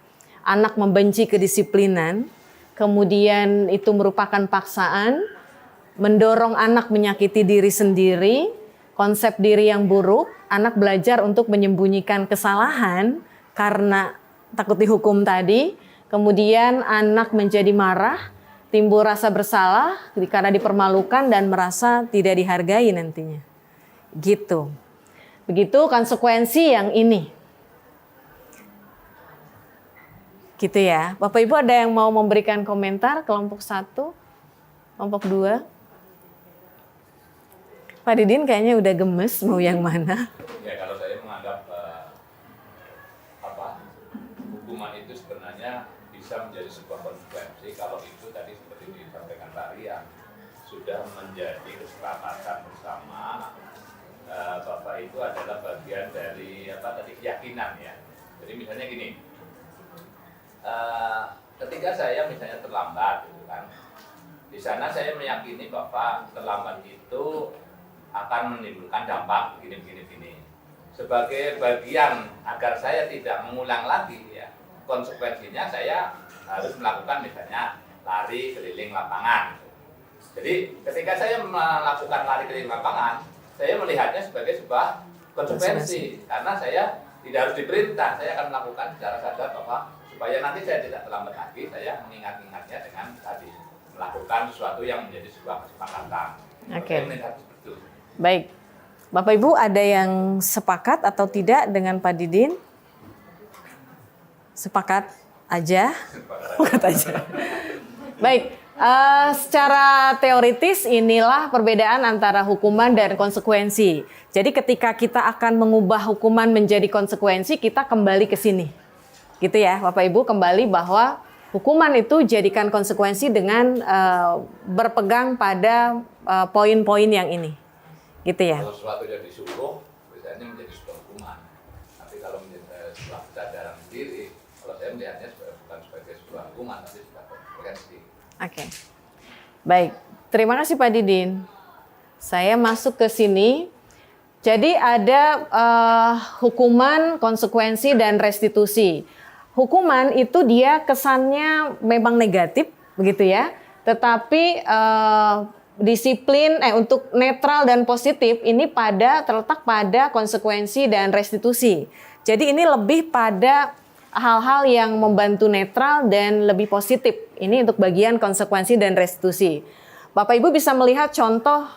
Anak membenci kedisiplinan. Kemudian itu merupakan paksaan, mendorong anak menyakiti diri sendiri, konsep diri yang buruk, anak belajar untuk menyembunyikan kesalahan karena takut dihukum tadi, kemudian anak menjadi marah, timbul rasa bersalah karena dipermalukan dan merasa tidak dihargai nantinya. Gitu. Begitu konsekuensi yang ini. Gitu ya. Bapak Ibu ada yang mau memberikan komentar kelompok 1, kelompok 2? Pak Didin kayaknya udah gemes mau yang mana? Ya kalau saya menganggap hukuman itu sebenarnya bisa menjadi sebuah konsekuensi kalau itu tadi seperti disampaikan Pak Rian sudah menjadi kesepakatan bersama Bapak itu adalah bagian dari keyakinan ya. Jadi misalnya gini, ketika saya misalnya terlambat gitu kan, di sana saya meyakini bahwa terlambat itu akan menimbulkan dampak begini. Sebagai bagian agar saya tidak mengulang lagi ya, konsekuensinya saya harus melakukan misalnya lari keliling lapangan. Jadi ketika saya melakukan lari keliling lapangan, saya melihatnya sebagai sebuah konsekuensi karena saya tidak harus diperintah, saya akan melakukan secara sadar bahwa supaya nanti saya tidak terlambat lagi, saya mengingat-ingatnya dengan tadi melakukan sesuatu yang menjadi sebuah kesepakatan. Oke. Itu. Baik, Bapak Ibu ada yang sepakat atau tidak dengan Pak Didin? Sepakat aja? Sepakat aja. Baik, secara teoritis inilah perbedaan antara hukuman dan konsekuensi. Jadi ketika kita akan mengubah hukuman menjadi konsekuensi, kita kembali ke sini. Gitu ya, Bapak Ibu kembali bahwa hukuman itu jadikan konsekuensi dengan berpegang pada poin-poin yang ini. Gitu ya. Kalau sesuatu yang disuruh, biasanya menjadi sebuah hukuman. Tapi kalau menjadi sebuah kesadaran diri, kalau saya melihatnya bukan sebagai sebuah hukuman, tapi sebuah konsekuensi. Oke. Baik, terima kasih Pak Didin. Saya masuk ke sini. Jadi ada hukuman, konsekuensi, dan restitusi. Hukuman itu dia kesannya memang negatif, begitu ya. Tetapi disiplin untuk netral dan positif ini terletak pada konsekuensi dan restitusi. Jadi ini lebih pada hal-hal yang membantu netral dan lebih positif. Ini untuk bagian konsekuensi dan restitusi. Bapak Ibu bisa melihat contoh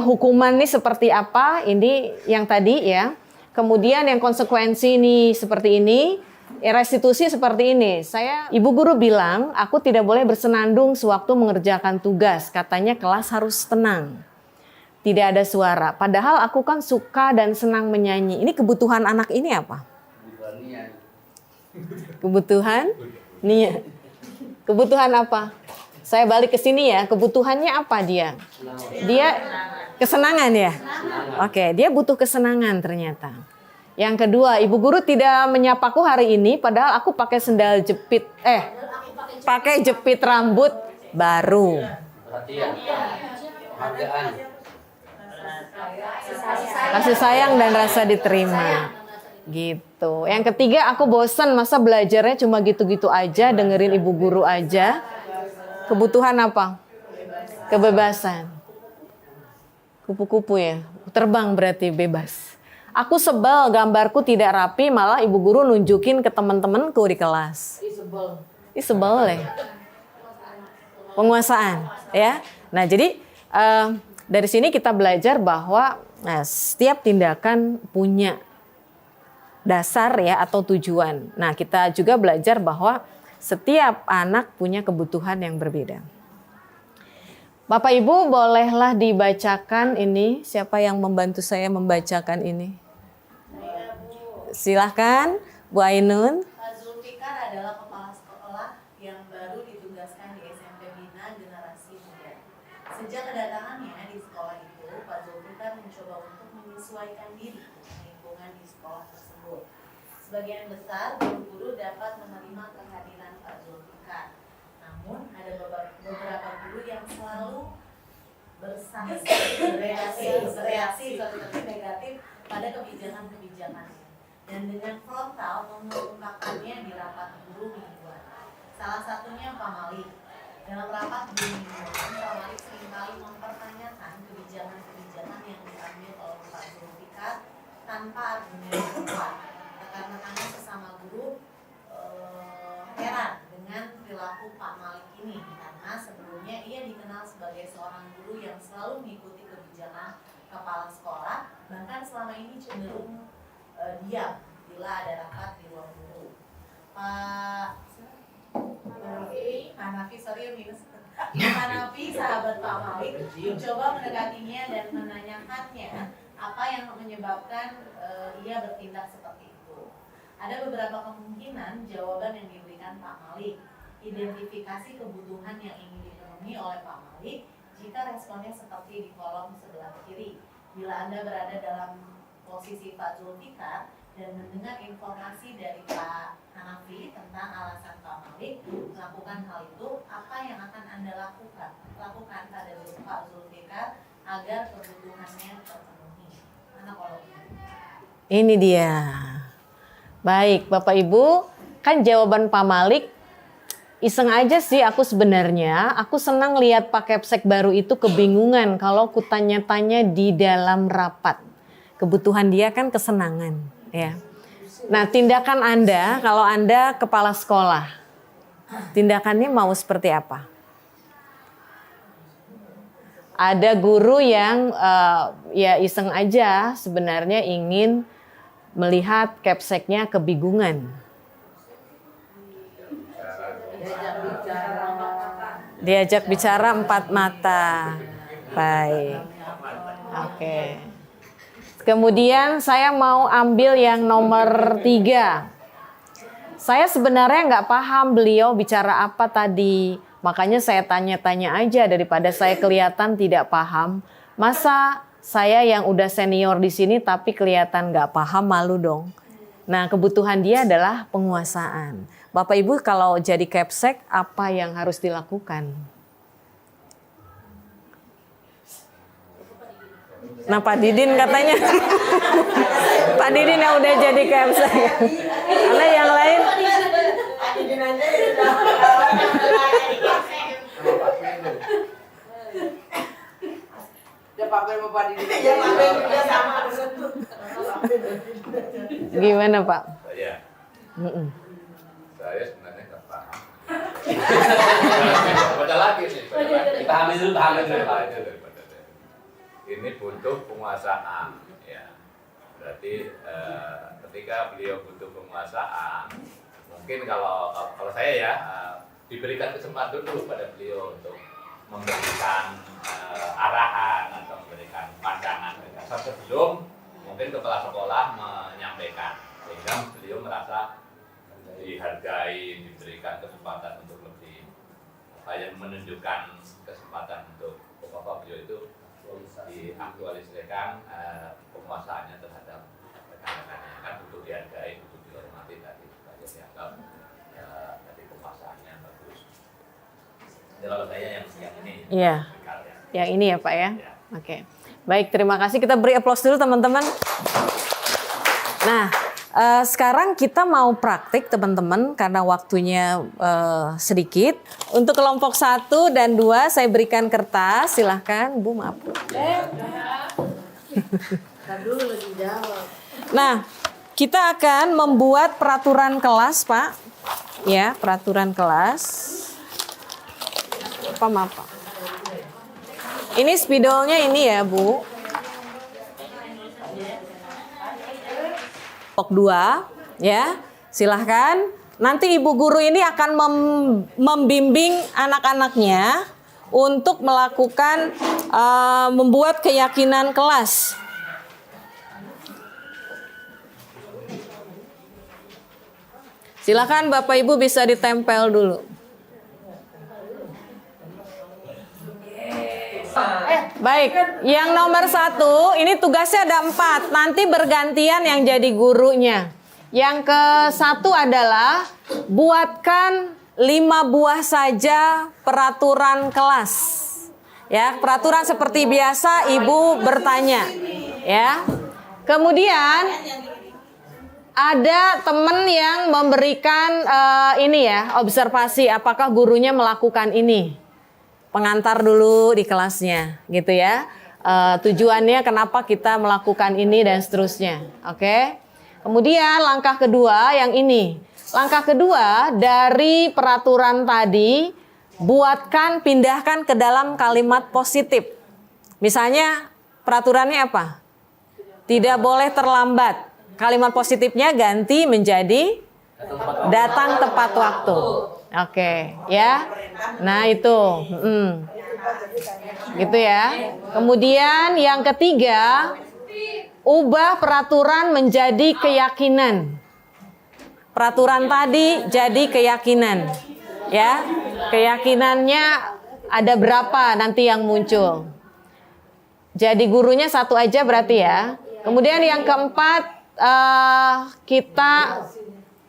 hukuman nih seperti apa, ini yang tadi ya. Kemudian yang konsekuensi ini seperti ini, restitusi seperti ini. Ibu guru bilang, aku tidak boleh bersenandung sewaktu mengerjakan tugas. Katanya kelas harus tenang. Tidak ada suara. Padahal aku kan suka dan senang menyanyi. Ini kebutuhan anak ini apa? Kebutuhan niat. Kebutuhan apa? Saya balik ke sini ya, kebutuhannya apa dia? Dia kesenangan ya? Oke, dia butuh kesenangan ternyata. Yang kedua, ibu guru tidak menyapaku hari ini padahal aku pakai sendal jepit, pakai jepit rambut baru. Perhatian. Penghargaan. Kasih sayang dan rasa diterima. Gitu. Yang ketiga, aku bosan masa belajarnya cuma gitu-gitu aja, dengerin ibu guru aja. Kebutuhan apa? Kebebasan. Kupu-kupu ya, terbang berarti bebas. Aku sebel gambarku tidak rapi, malah ibu guru nunjukin ke teman-temanku di kelas. Sebel ya. Penguasaan ya. Nah jadi dari sini kita belajar bahwa setiap tindakan punya dasar ya atau tujuan. Nah kita juga belajar bahwa setiap anak punya kebutuhan yang berbeda. Bapak Ibu bolehlah dibacakan ini. Siapa yang membantu saya membacakan ini? Silahkan Bu Ainun. Pak Zulfikar adalah kepala sekolah yang baru ditugaskan di SMP Bina Generasi Muda. Sejak kedatangannya di sekolah itu, Pak Zulfikar mencoba untuk menyesuaikan diri dengan lingkungan di sekolah tersebut. Sebagian besar guru-guru dapat menerima kehadiran Pak Zulfikar. Namun ada beberapa guru yang selalu bereaksi negatif pada kebijakan-kebijakannya dan dengan frontal mengungkapkannya di rapat guru mingguan. Salah satunya Pak Malik. Dalam rapat guru mingguan, Pak Malik seringkali mempertanyakan kebijakan-kebijakan yang diambil oleh Pak Zulfikar tanpa argumen yang kuat. Rekan-rekannya sesama guru heran dengan perilaku Pak Malik ini karena sebelumnya ia dikenal sebagai seorang guru yang selalu mengikuti kebijakan kepala sekolah, bahkan selama ini cenderung diam bila ada rapat di ruang guru. Pak Hanafi, sahabat Pak Malik, mencoba mendekatinya dan menanyakannya apa yang menyebabkan ia bertindak seperti itu. Ada beberapa kemungkinan jawaban yang diberikan Pak Malik. Identifikasi kebutuhan yang ingin dipenuhi oleh Pak Malik jika responnya seperti di kolom sebelah kiri. Bila Anda berada dalam posisi Pak Zulfikar dan mendengar informasi dari Pak Hanafi tentang alasan Pak Malik melakukan hal itu, apa yang akan Anda lakukan pada Pak Zulfikar agar kebutuhannya terpenuhi? Mana kolomnya? Ini dia. Baik, Bapak Ibu, kan jawaban Pak Malik iseng aja sih aku sebenarnya. Aku senang lihat Pak Kepsek baru itu kebingungan kalau kutanya-tanya di dalam rapat. Kebutuhan dia kan kesenangan, ya. Nah, tindakan Anda kalau Anda kepala sekolah, tindakannya mau seperti apa? Ada guru yang ya iseng aja sebenarnya ingin melihat Kepseknya kebingungan. Diajak bicara empat mata. Baik. Oke. Kemudian saya mau ambil yang nomor 3. Saya sebenarnya nggak paham beliau bicara apa tadi. Makanya saya tanya-tanya aja daripada saya kelihatan tidak paham. Masa saya yang udah senior di sini tapi kelihatan nggak paham, malu dong. Nah, kebutuhan dia adalah penguasaan. Bapak Ibu kalau jadi Kepsek apa yang harus dilakukan? Nah, Pak Didin katanya. Pak Didin yang udah jadi Kepsek. Karena yang lain Pak Didin aja Dia pakai sama Pak Didi. ya juga sama. gimana Pak? Saya sebenarnya nggak paham. Baca lagi nih. Kita hamil dulu. Ini butuh penguasaan, ya. Berarti ketika beliau butuh penguasaan, mungkin kalau saya ya diberikan kesempatan dulu pada beliau untuk memberikan arahan atau memberikan pandangan sebelum mungkin kepala sekolah menyampaikan, sehingga beliau merasa dihargai, diberikan kesempatan untuk lebih menunjukkan kesempatan untuk bapak beliau itu diaktualisasikan penguasaannya terhadap rekan-rekannya, kan untuk dihargai, untuk dihormati tadi, supaya dianggap tadi penguasaannya bagus. Jadi kalau saya yang ini. Iya. Yang ini ya Pak ya. Oke. Baik, terima kasih. Kita beri aplaus dulu teman-teman. Nah, sekarang kita mau praktik teman-teman karena waktunya sedikit. Untuk kelompok 1 dan 2 saya berikan kertas. Silahkan Bu, maaf. Dulu lagi jawab. Nah, kita akan membuat peraturan kelas Pak. Ya, peraturan kelas. Apa maaf Pak? Ini spidolnya ini ya Bu. Kelompok 2 ya, silahkan. Nanti ibu guru ini akan membimbing anak-anaknya untuk melakukan membuat keyakinan kelas. Silahkan Bapak Ibu bisa ditempel dulu. Baik, yang nomor 1 ini tugasnya ada 4. Nanti bergantian yang jadi gurunya. Yang ke-1 adalah buatkan 5 buah saja peraturan kelas. Ya, peraturan seperti biasa Ibu bertanya. Ya. Kemudian ada teman yang memberikan ini ya, observasi apakah gurunya melakukan ini. Pengantar dulu di kelasnya, gitu ya. Tujuannya kenapa kita melakukan ini dan seterusnya. Oke. Kemudian langkah kedua yang ini. Langkah kedua dari peraturan tadi, pindahkan ke dalam kalimat positif. Misalnya peraturannya apa? Tidak boleh terlambat. Kalimat positifnya ganti menjadi datang tepat waktu. Oke, ya. Nah itu, gitu ya. Kemudian yang ketiga, ubah peraturan menjadi keyakinan. Peraturan tadi jadi keyakinan, ya. Keyakinannya ada berapa nanti yang muncul. Jadi gurunya 1 aja berarti ya. Kemudian yang keempat, kita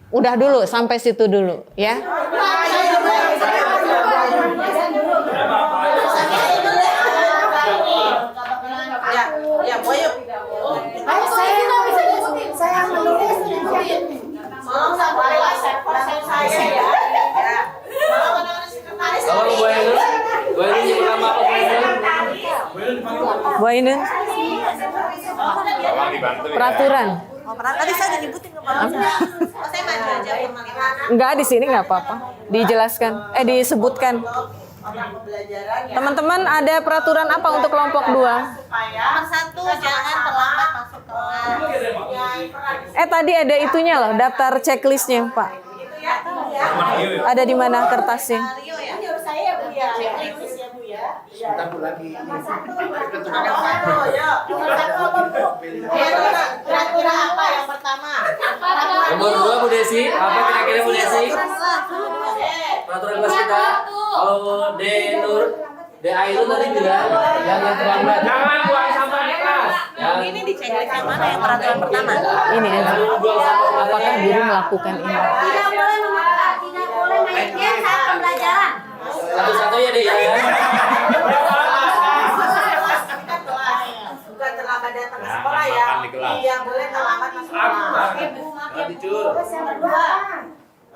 udah dulu sampai situ dulu, ya. Ya, boyok. Saya bisa nyebutin. Saya menulis nyebutin. Mau sampai saya ya. Ya. Kalau Bu Ainun yang pertama apa Bu Ainun? Bu Ainun. Peraturan. Tadi saya udah nyebutin ke Pak. Saya maju aja formalitas. Enggak, di sini enggak apa-apa. Dijelaskan, disebutkan. Teman-teman ada peraturan apa untuk kelompok 2? Nomor 1, jangan terlambat masuk kelas. Tadi ada itunya loh, daftar checklistnya Pak. Ada di mana kertasnya? Rio ya. Nyuruh saya ya Bu ya. Checklist ya Bu ya. Sebentar Bu lagi. Peraturan apa yang pertama? Nomor 2 Bu Desi, apa kira-kira Bu Desi? Peraturan kelas kita. Kalau De Ainun tadi bilang yang terlambat. Jangan buang sampah di kelas. Ini di checklist yang mana yang peraturan pertama? Ini aja. Apakah guru melakukan ini? Tidak boleh tidak boleh main game saat pembelajaran. Satu-satu ya deh ya. Bukan terlambat datang ke sekolah ya. Iya, boleh terlambat masuk sekolah.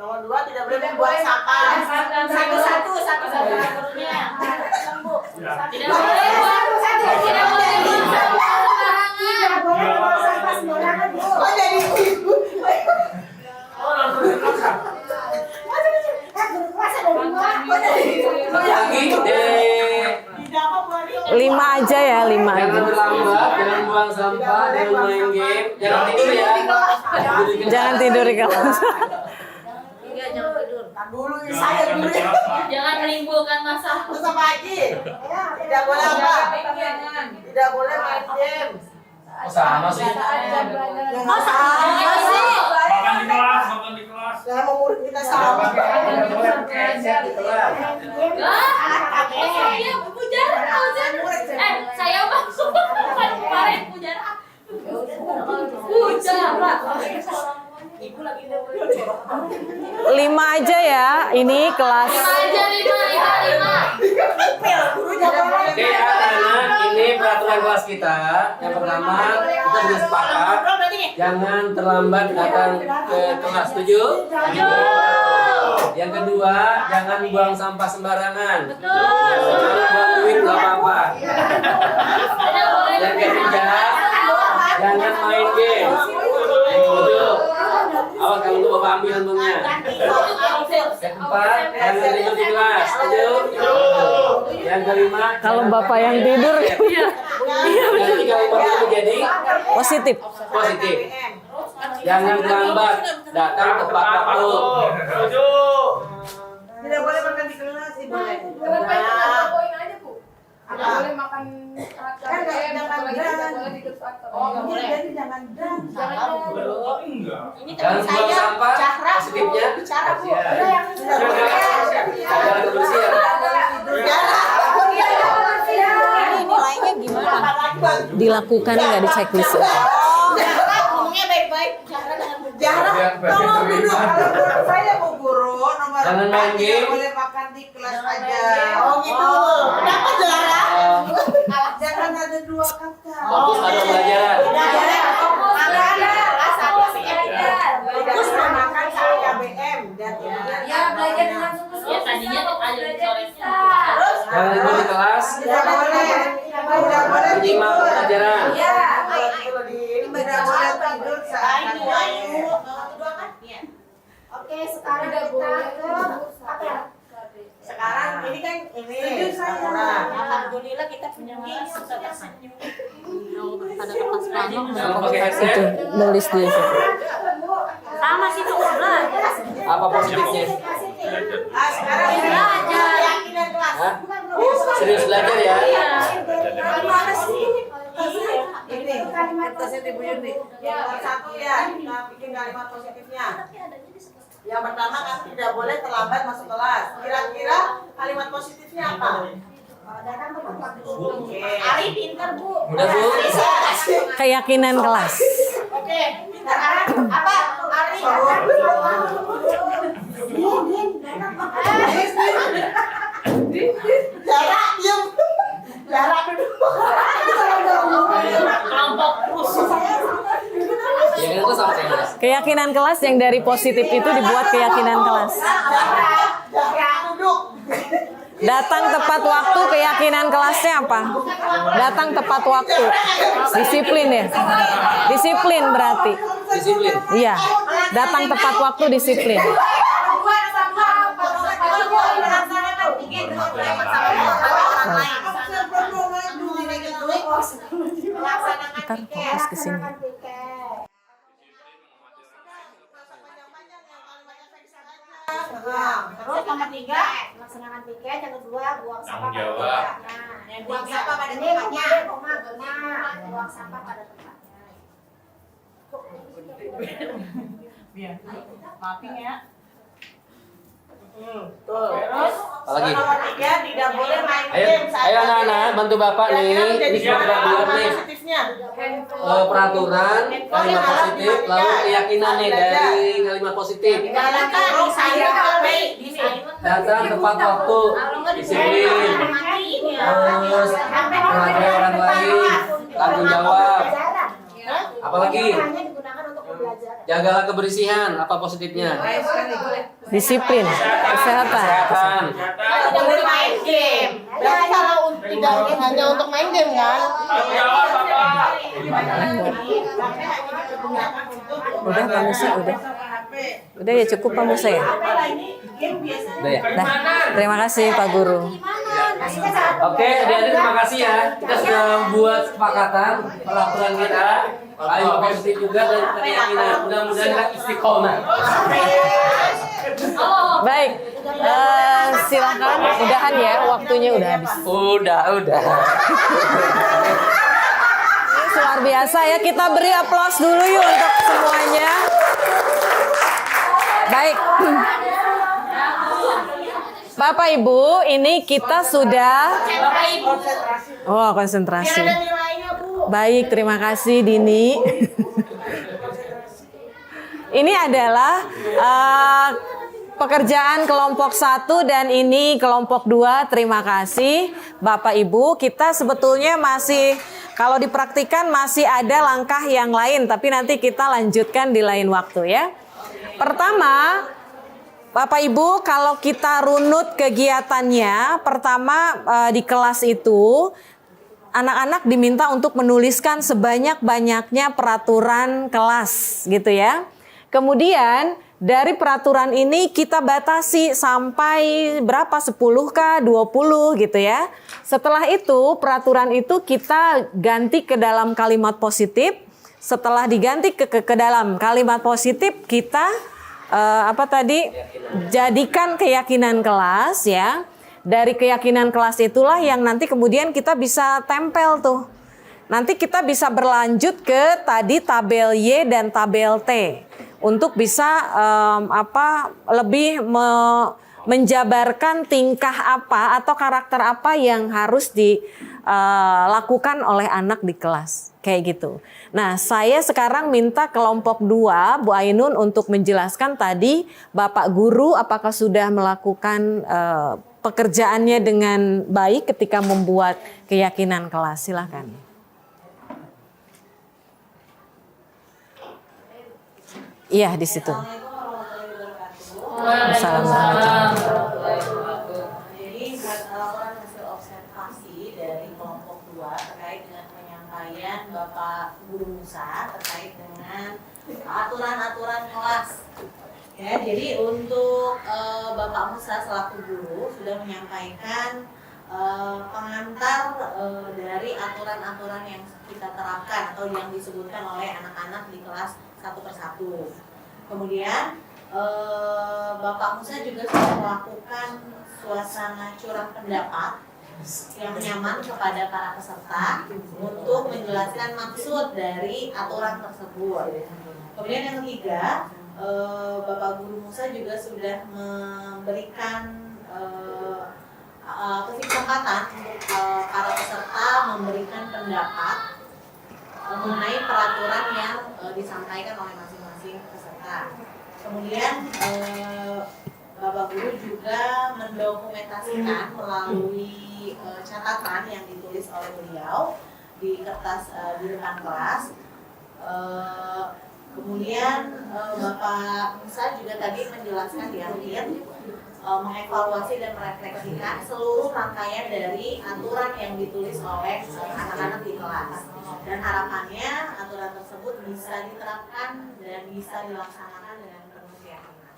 Nomor 2 tidak boleh membuang sampah. Satu-satu gurunya. Tidak boleh tidak boleh buang sampah sembarangan. Tidak boleh membuang sampah sembarangan. Oh, jadi ibu. 5 Jangan aja. terlambat, jangan buang sampah, jangan main game, jangan tidur ya. Jangan tidur di kelas. Iya, jangan tidur. Dulu saya dulu ya. Jangan menimbulkan masalah. Terus apa lagi? Tidak boleh apa? Tidak boleh main game. Oh, sama sih. Masa Makan di kelas, makan di kelas. Jangan mau murid kita sama. Tidak boleh keset di kelas. Saya pujara saya masuk kemarin pujara. Pujara. Ibu lagi udah 5 aja ya. Ini kelas. 5 aja, 5. Oke ya anak-anak, ini peraturan kelas kita. Yang pertama, kita sudah sepakat jangan terlambat datang ke kelas. Setuju? Yang kedua, jangan buang sampah sembarangan. Jangan buang duit nggak apa-apa. Yang ketiga, jangan main game. Setuju? Awas kalau tuh bapak ambil handphonenya. Yang keempat, jangan tidur di kelas. Setuju? Yang kelima, Kalau bapak yang tidur, nanti kalimat itu menjadi positif. positif. Jangan terlambat, datang tepat waktu. Tidak boleh makan di kelas, Ibu. Kenapa itu nggak poin aja, Bu? Apa? Boleh makan Kan nggak jangan dan. Jadi jangan dan. Ini Jangan teman buang saya, sampah. Cahra. Positifnya, Bicara, Bu. Kasihan. Udah yang jaga kebersihan. Ini nilainya gimana? Dilakukan nggak di checklist? ngomongnya baik-baik. Cahra dengan Jarang, tolong duduk. Kalau guru saya mau guru nomor Jangan main 4 game. tidak boleh makan di kelas aja. Oh gitu. Kenapa Cahra? Jangan ada 2 kata. Fokus pada pelajaran. Terus makan sama KBM dan kemudian Ya, belajar dengan sungguh-sungguh. Ya tadinya ada di coretnya. Jangan tidur di kelas. tidak boleh Menyimak tidur. pelajaran. Ya, tidak boleh tidur saat KBM. Oke, sekarang kita ke apa ya? Sekarang ini kan ini aturan. Alhamdulillah kita punya senyum. Jangan pakai headset. Itu nulis di situ. Sama sih tuh belajar. Apa positifnya? Sekarang ini keyakinan kelas. Hah? Serius belajar ya? Gimana sih? Ini atasnya Ibu Yuni. Yang satu ya, kita bikin kalimat positifnya. Yang pertama kan tidak boleh terlambat masuk kelas. Kira-kira kalimat positifnya apa? Oke. Ari pintar, Bu. Udah, Bu? Keyakinan kelas. Oke, sekarang apa? Ari. Jarak diam. Jarak duduk. Kelompok rusuh. Ya kan itu sama saya. Keyakinan kelas yang dari positif itu dibuat keyakinan kelas. Jarak duduk. Datang tepat waktu, keyakinan kelasnya apa? Datang tepat waktu. Disiplin ya? Disiplin berarti. Disiplin. Iya. Datang tepat waktu, disiplin. Ntar fokus ke sini. Terus nomor 3, melaksanakan piket. Yang kedua, buang sampah Tanggung pada jawab. tempatnya. Buang sampah pada tempatnya. Buang sampah pada tempatnya. Mapping ya. Tuh. Terus Apalagi? nomor 3 tidak boleh main Ayo, game saat ayo anak-anak, bantu bapak nih. Kira-kira Ini sudah kita buat nih. positifnya. Peraturan, kalimat positif, lalu keyakinan nih dari kalimat positif. Dalam guru saya Datang tepat waktu, disiplin, terus menghargai orang lain, tanggung jawab. Apalagi? Hanya digunakan untuk pembelajaran. Jagalah kebersihan, apa positifnya? Disiplin, kesehatan. Kesehatan. tidak boleh main game. Berarti kalau tidak hanya untuk main game kan? Udah Pak Musa, udah. Udah ya cukup Pak Musa ya? Game biasanya Udah ya? Dah. Terima kasih Pak Guru. Gimana? Nasibnya sangat Oke, adik-adik terima kasih ya. Kita sudah buat kesepakatan pelaporan kita. Ayo positif juga dan keyakinan. Mudah-mudahan kita istiqomah. Baik, silakan. Udahan ya, waktunya udah habis. Udah. Luar biasa ya, kita beri aplaus dulu yuk untuk semuanya. Baik. Bapak Ibu, ini kita sudah konsentrasi. Baik, terima kasih Dini. Ini adalah pekerjaan kelompok 1 dan ini kelompok 2. Terima kasih Bapak Ibu. Kita sebetulnya masih, kalau dipraktikkan masih ada langkah yang lain, tapi nanti kita lanjutkan di lain waktu ya. Pertama, Bapak Ibu, kalau kita runut kegiatannya, pertama di kelas itu anak-anak diminta untuk menuliskan sebanyak-banyaknya peraturan kelas gitu ya. Kemudian dari peraturan ini kita batasi sampai berapa, 10 kah, 20 gitu ya. Setelah itu peraturan itu kita ganti ke dalam kalimat positif. Setelah diganti ke dalam kalimat positif, kita jadikan keyakinan kelas ya. Dari keyakinan kelas itulah yang nanti kemudian kita bisa tempel tuh. Nanti kita bisa berlanjut ke tadi tabel Y dan tabel T untuk bisa lebih menjabarkan tingkah apa atau karakter apa yang harus dilakukan oleh anak di kelas. Kayak gitu. Nah, saya sekarang minta kelompok 2, Bu Ainun, untuk menjelaskan tadi Bapak Guru apakah sudah melakukan pekerjaannya dengan baik ketika membuat keyakinan kelas. Silakan. Iya, di situ. Assalamualaikum. Jadi laporan hasil observasi dari kelompok 2 terkait dengan penyampaian Bapak Guru Musa terkait dengan aturan-aturan kelas. Ya, jadi untuk Bapak Musa selaku guru sudah menyampaikan pengantar dari aturan-aturan yang kita terapkan atau yang disebutkan oleh anak-anak di kelas satu persatu. Kemudian Bapak Musa juga sudah melakukan suasana curah pendapat yang nyaman kepada para peserta untuk menjelaskan maksud dari aturan tersebut. Kemudian yang ketiga, Bapak Guru Musa juga sudah memberikan kesempatan untuk para peserta memberikan pendapat mengenai peraturan yang disampaikan oleh masing-masing peserta. Kemudian Bapak Guru juga mendokumentasikan melalui catatan yang ditulis oleh beliau di kertas di depan kelas. Kemudian Bapak Musa juga tadi menjelaskan di akhir mengevaluasi dan merefleksikan seluruh rangkaian dari aturan yang ditulis oleh anak-anak di kelas. Dan harapannya aturan tersebut bisa diterapkan dan bisa dilaksanakan dengan penuh keyakinan.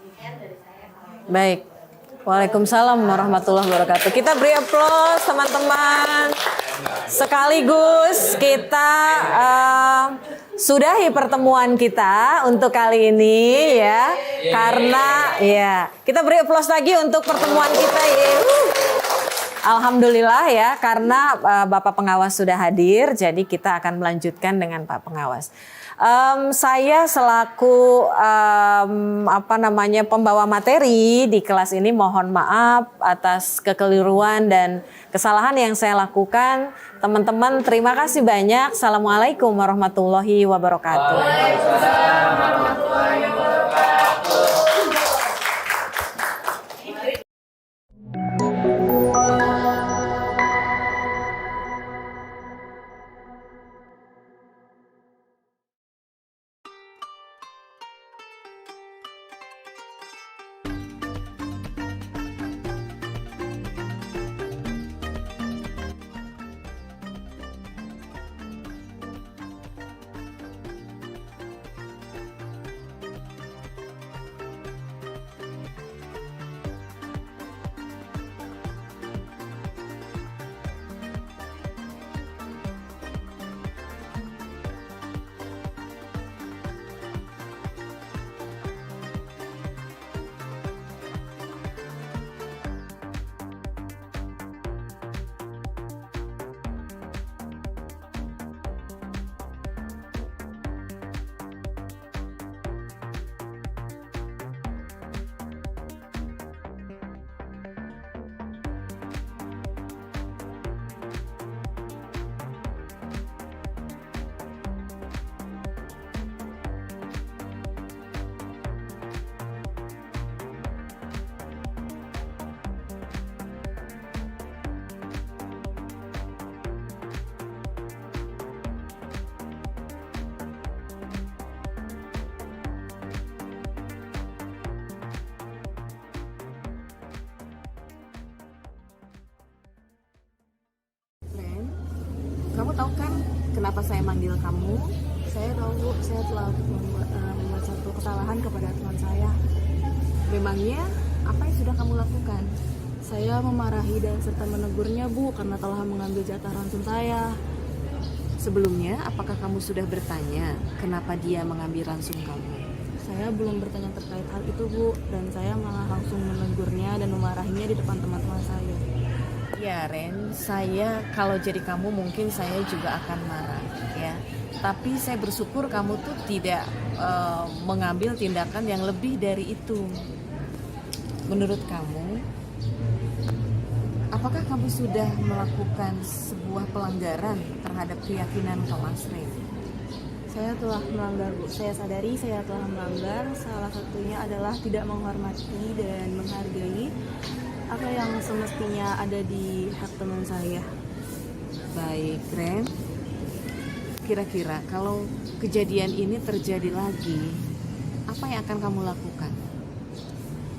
Demikian dari saya. Baik. Waalaikumsalam warahmatullahi wabarakatuh. Kita beri aplaus teman-teman. Sekaligus kita sudahi pertemuan kita untuk kali ini ya. Karena ya, kita beri aplaus lagi untuk pertemuan kita ya. Alhamdulillah ya, karena Bapak Pengawas sudah hadir, jadi kita akan melanjutkan dengan Pak Pengawas. Saya selaku pembawa materi di kelas ini mohon maaf atas kekeliruan dan kesalahan yang saya lakukan. Teman-teman, terima kasih banyak. Assalamualaikum warahmatullahi wabarakatuh. Waalaikumsalam warahmatullahi wabarakatuh. kenapa saya manggil kamu? Saya tahu Bu, saya telah membuat satu kesalahan kepada teman saya. Memangnya apa yang sudah kamu lakukan? Saya memarahi dan serta menegurnya Bu karena telah mengambil jatah ransum saya. Sebelumnya, apakah kamu sudah bertanya kenapa dia mengambil ransum kamu? Saya belum bertanya terkait hal itu Bu, dan saya malah langsung menegurnya dan memarahinya di depan teman-teman saya. Ya Ren, saya kalau jadi kamu mungkin saya juga akan marah ya. Tapi saya bersyukur kamu tuh tidak mengambil tindakan yang lebih dari itu. Menurut kamu, apakah kamu sudah melakukan sebuah pelanggaran terhadap keyakinan kelas Ren? Saya telah melanggar Bu, saya sadari saya telah melanggar. Salah satunya adalah tidak menghormati dan menghargai apa yang semestinya ada di hak teman saya. Baik Ren, kira-kira kalau kejadian ini terjadi lagi, apa yang akan kamu lakukan?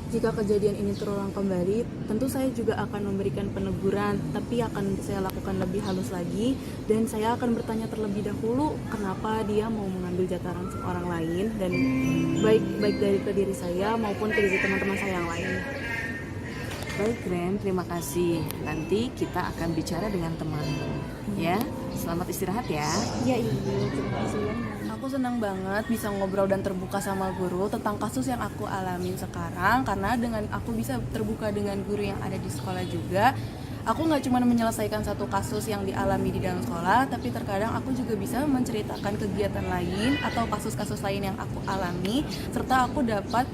Jika kejadian ini terulang kembali, tentu saya juga akan memberikan peneguran, tapi akan saya lakukan lebih halus lagi, dan saya akan bertanya terlebih dahulu kenapa dia mau mengambil jatah ransum orang lain, dan baik dari ke diri saya maupun ke diri teman-teman saya yang lain. Baik Ren, terima kasih. Nanti kita akan bicara dengan temanmu ya. Selamat istirahat ya. Iya Ibu, terima kasih. Aku senang banget bisa ngobrol dan terbuka sama guru tentang kasus yang aku alamin sekarang, karena dengan aku bisa terbuka dengan guru yang ada di sekolah juga. Aku nggak cuma menyelesaikan satu kasus yang dialami di dalam sekolah, tapi terkadang aku juga bisa menceritakan kegiatan lain atau kasus-kasus lain yang aku alami, serta aku dapat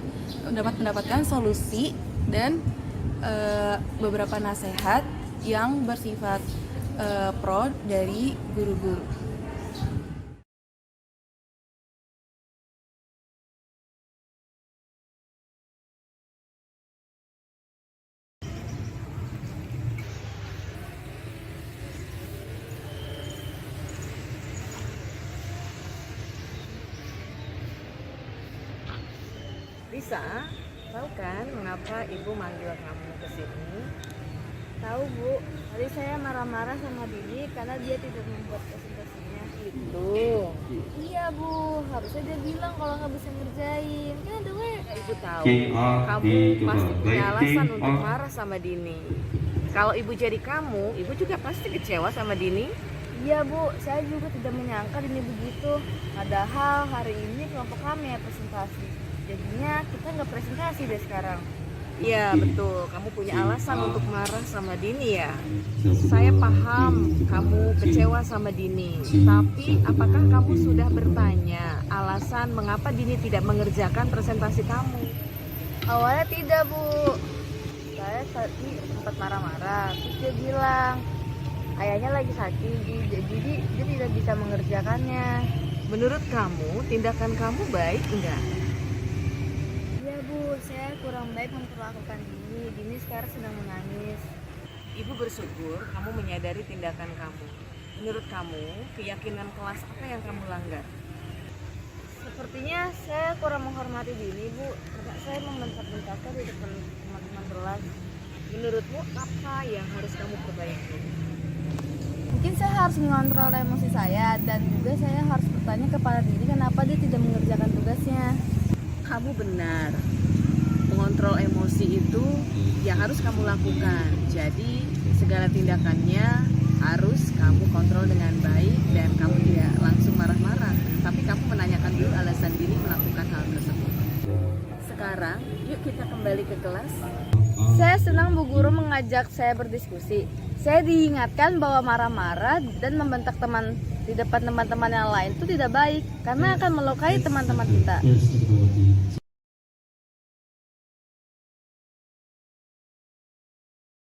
mendapatkan solusi dan beberapa nasihat yang bersifat pro dari guru-guru. Risa, tahu kan mengapa ibu manggil kamu ke sini? Tahu Bu, tadi saya marah-marah sama Dini karena dia tidak membuat presentasinya. Itu. Iya Bu, harusnya dia bilang kalau nggak bisa ngerjain. Kan ada Ibu tahu, kamu pasti punya alasan untuk marah sama Dini. Kalau ibu jadi kamu, ibu juga pasti kecewa sama Dini. Iya Bu, saya juga tidak menyangka Dini begitu. Padahal hari ini kelompok kami ya presentasi. Jadinya kita nggak presentasi deh sekarang. Iya betul, kamu punya alasan untuk marah sama Dini ya. Saya paham kamu kecewa sama Dini, tapi apakah kamu sudah bertanya alasan mengapa Dini tidak mengerjakan presentasi kamu? Awalnya tidak Bu, saya tadi sempat marah-marah, terus dia bilang ayahnya lagi sakit, jadi dia tidak bisa mengerjakannya. Menurut kamu, tindakan kamu baik enggak? Saya kurang baik memperlakukan Dini. Dini sekarang sedang menangis. Ibu bersyukur kamu menyadari tindakan kamu. Menurut kamu, keyakinan kelas apa yang kamu langgar? Sepertinya saya kurang menghormati Dini Bu, karena saya membentak-bentaknya di depan teman-teman kelas. Menurutmu apa yang harus kamu perbaiki? Mungkin saya harus mengontrol emosi saya, dan juga saya harus bertanya kepada Dini kenapa dia tidak mengerjakan tugasnya. Kamu benar. Mengontrol emosi itu yang harus kamu lakukan. Jadi segala tindakannya harus kamu kontrol dengan baik dan kamu tidak langsung marah-marah. Tapi kamu menanyakan dulu alasan Dini melakukan hal tersebut. Sekarang yuk kita kembali ke kelas. Saya senang Bu Guru mengajak saya berdiskusi. Saya diingatkan bahwa marah-marah dan membentak teman di depan teman-teman yang lain itu tidak baik, karena akan melukai teman-teman kita.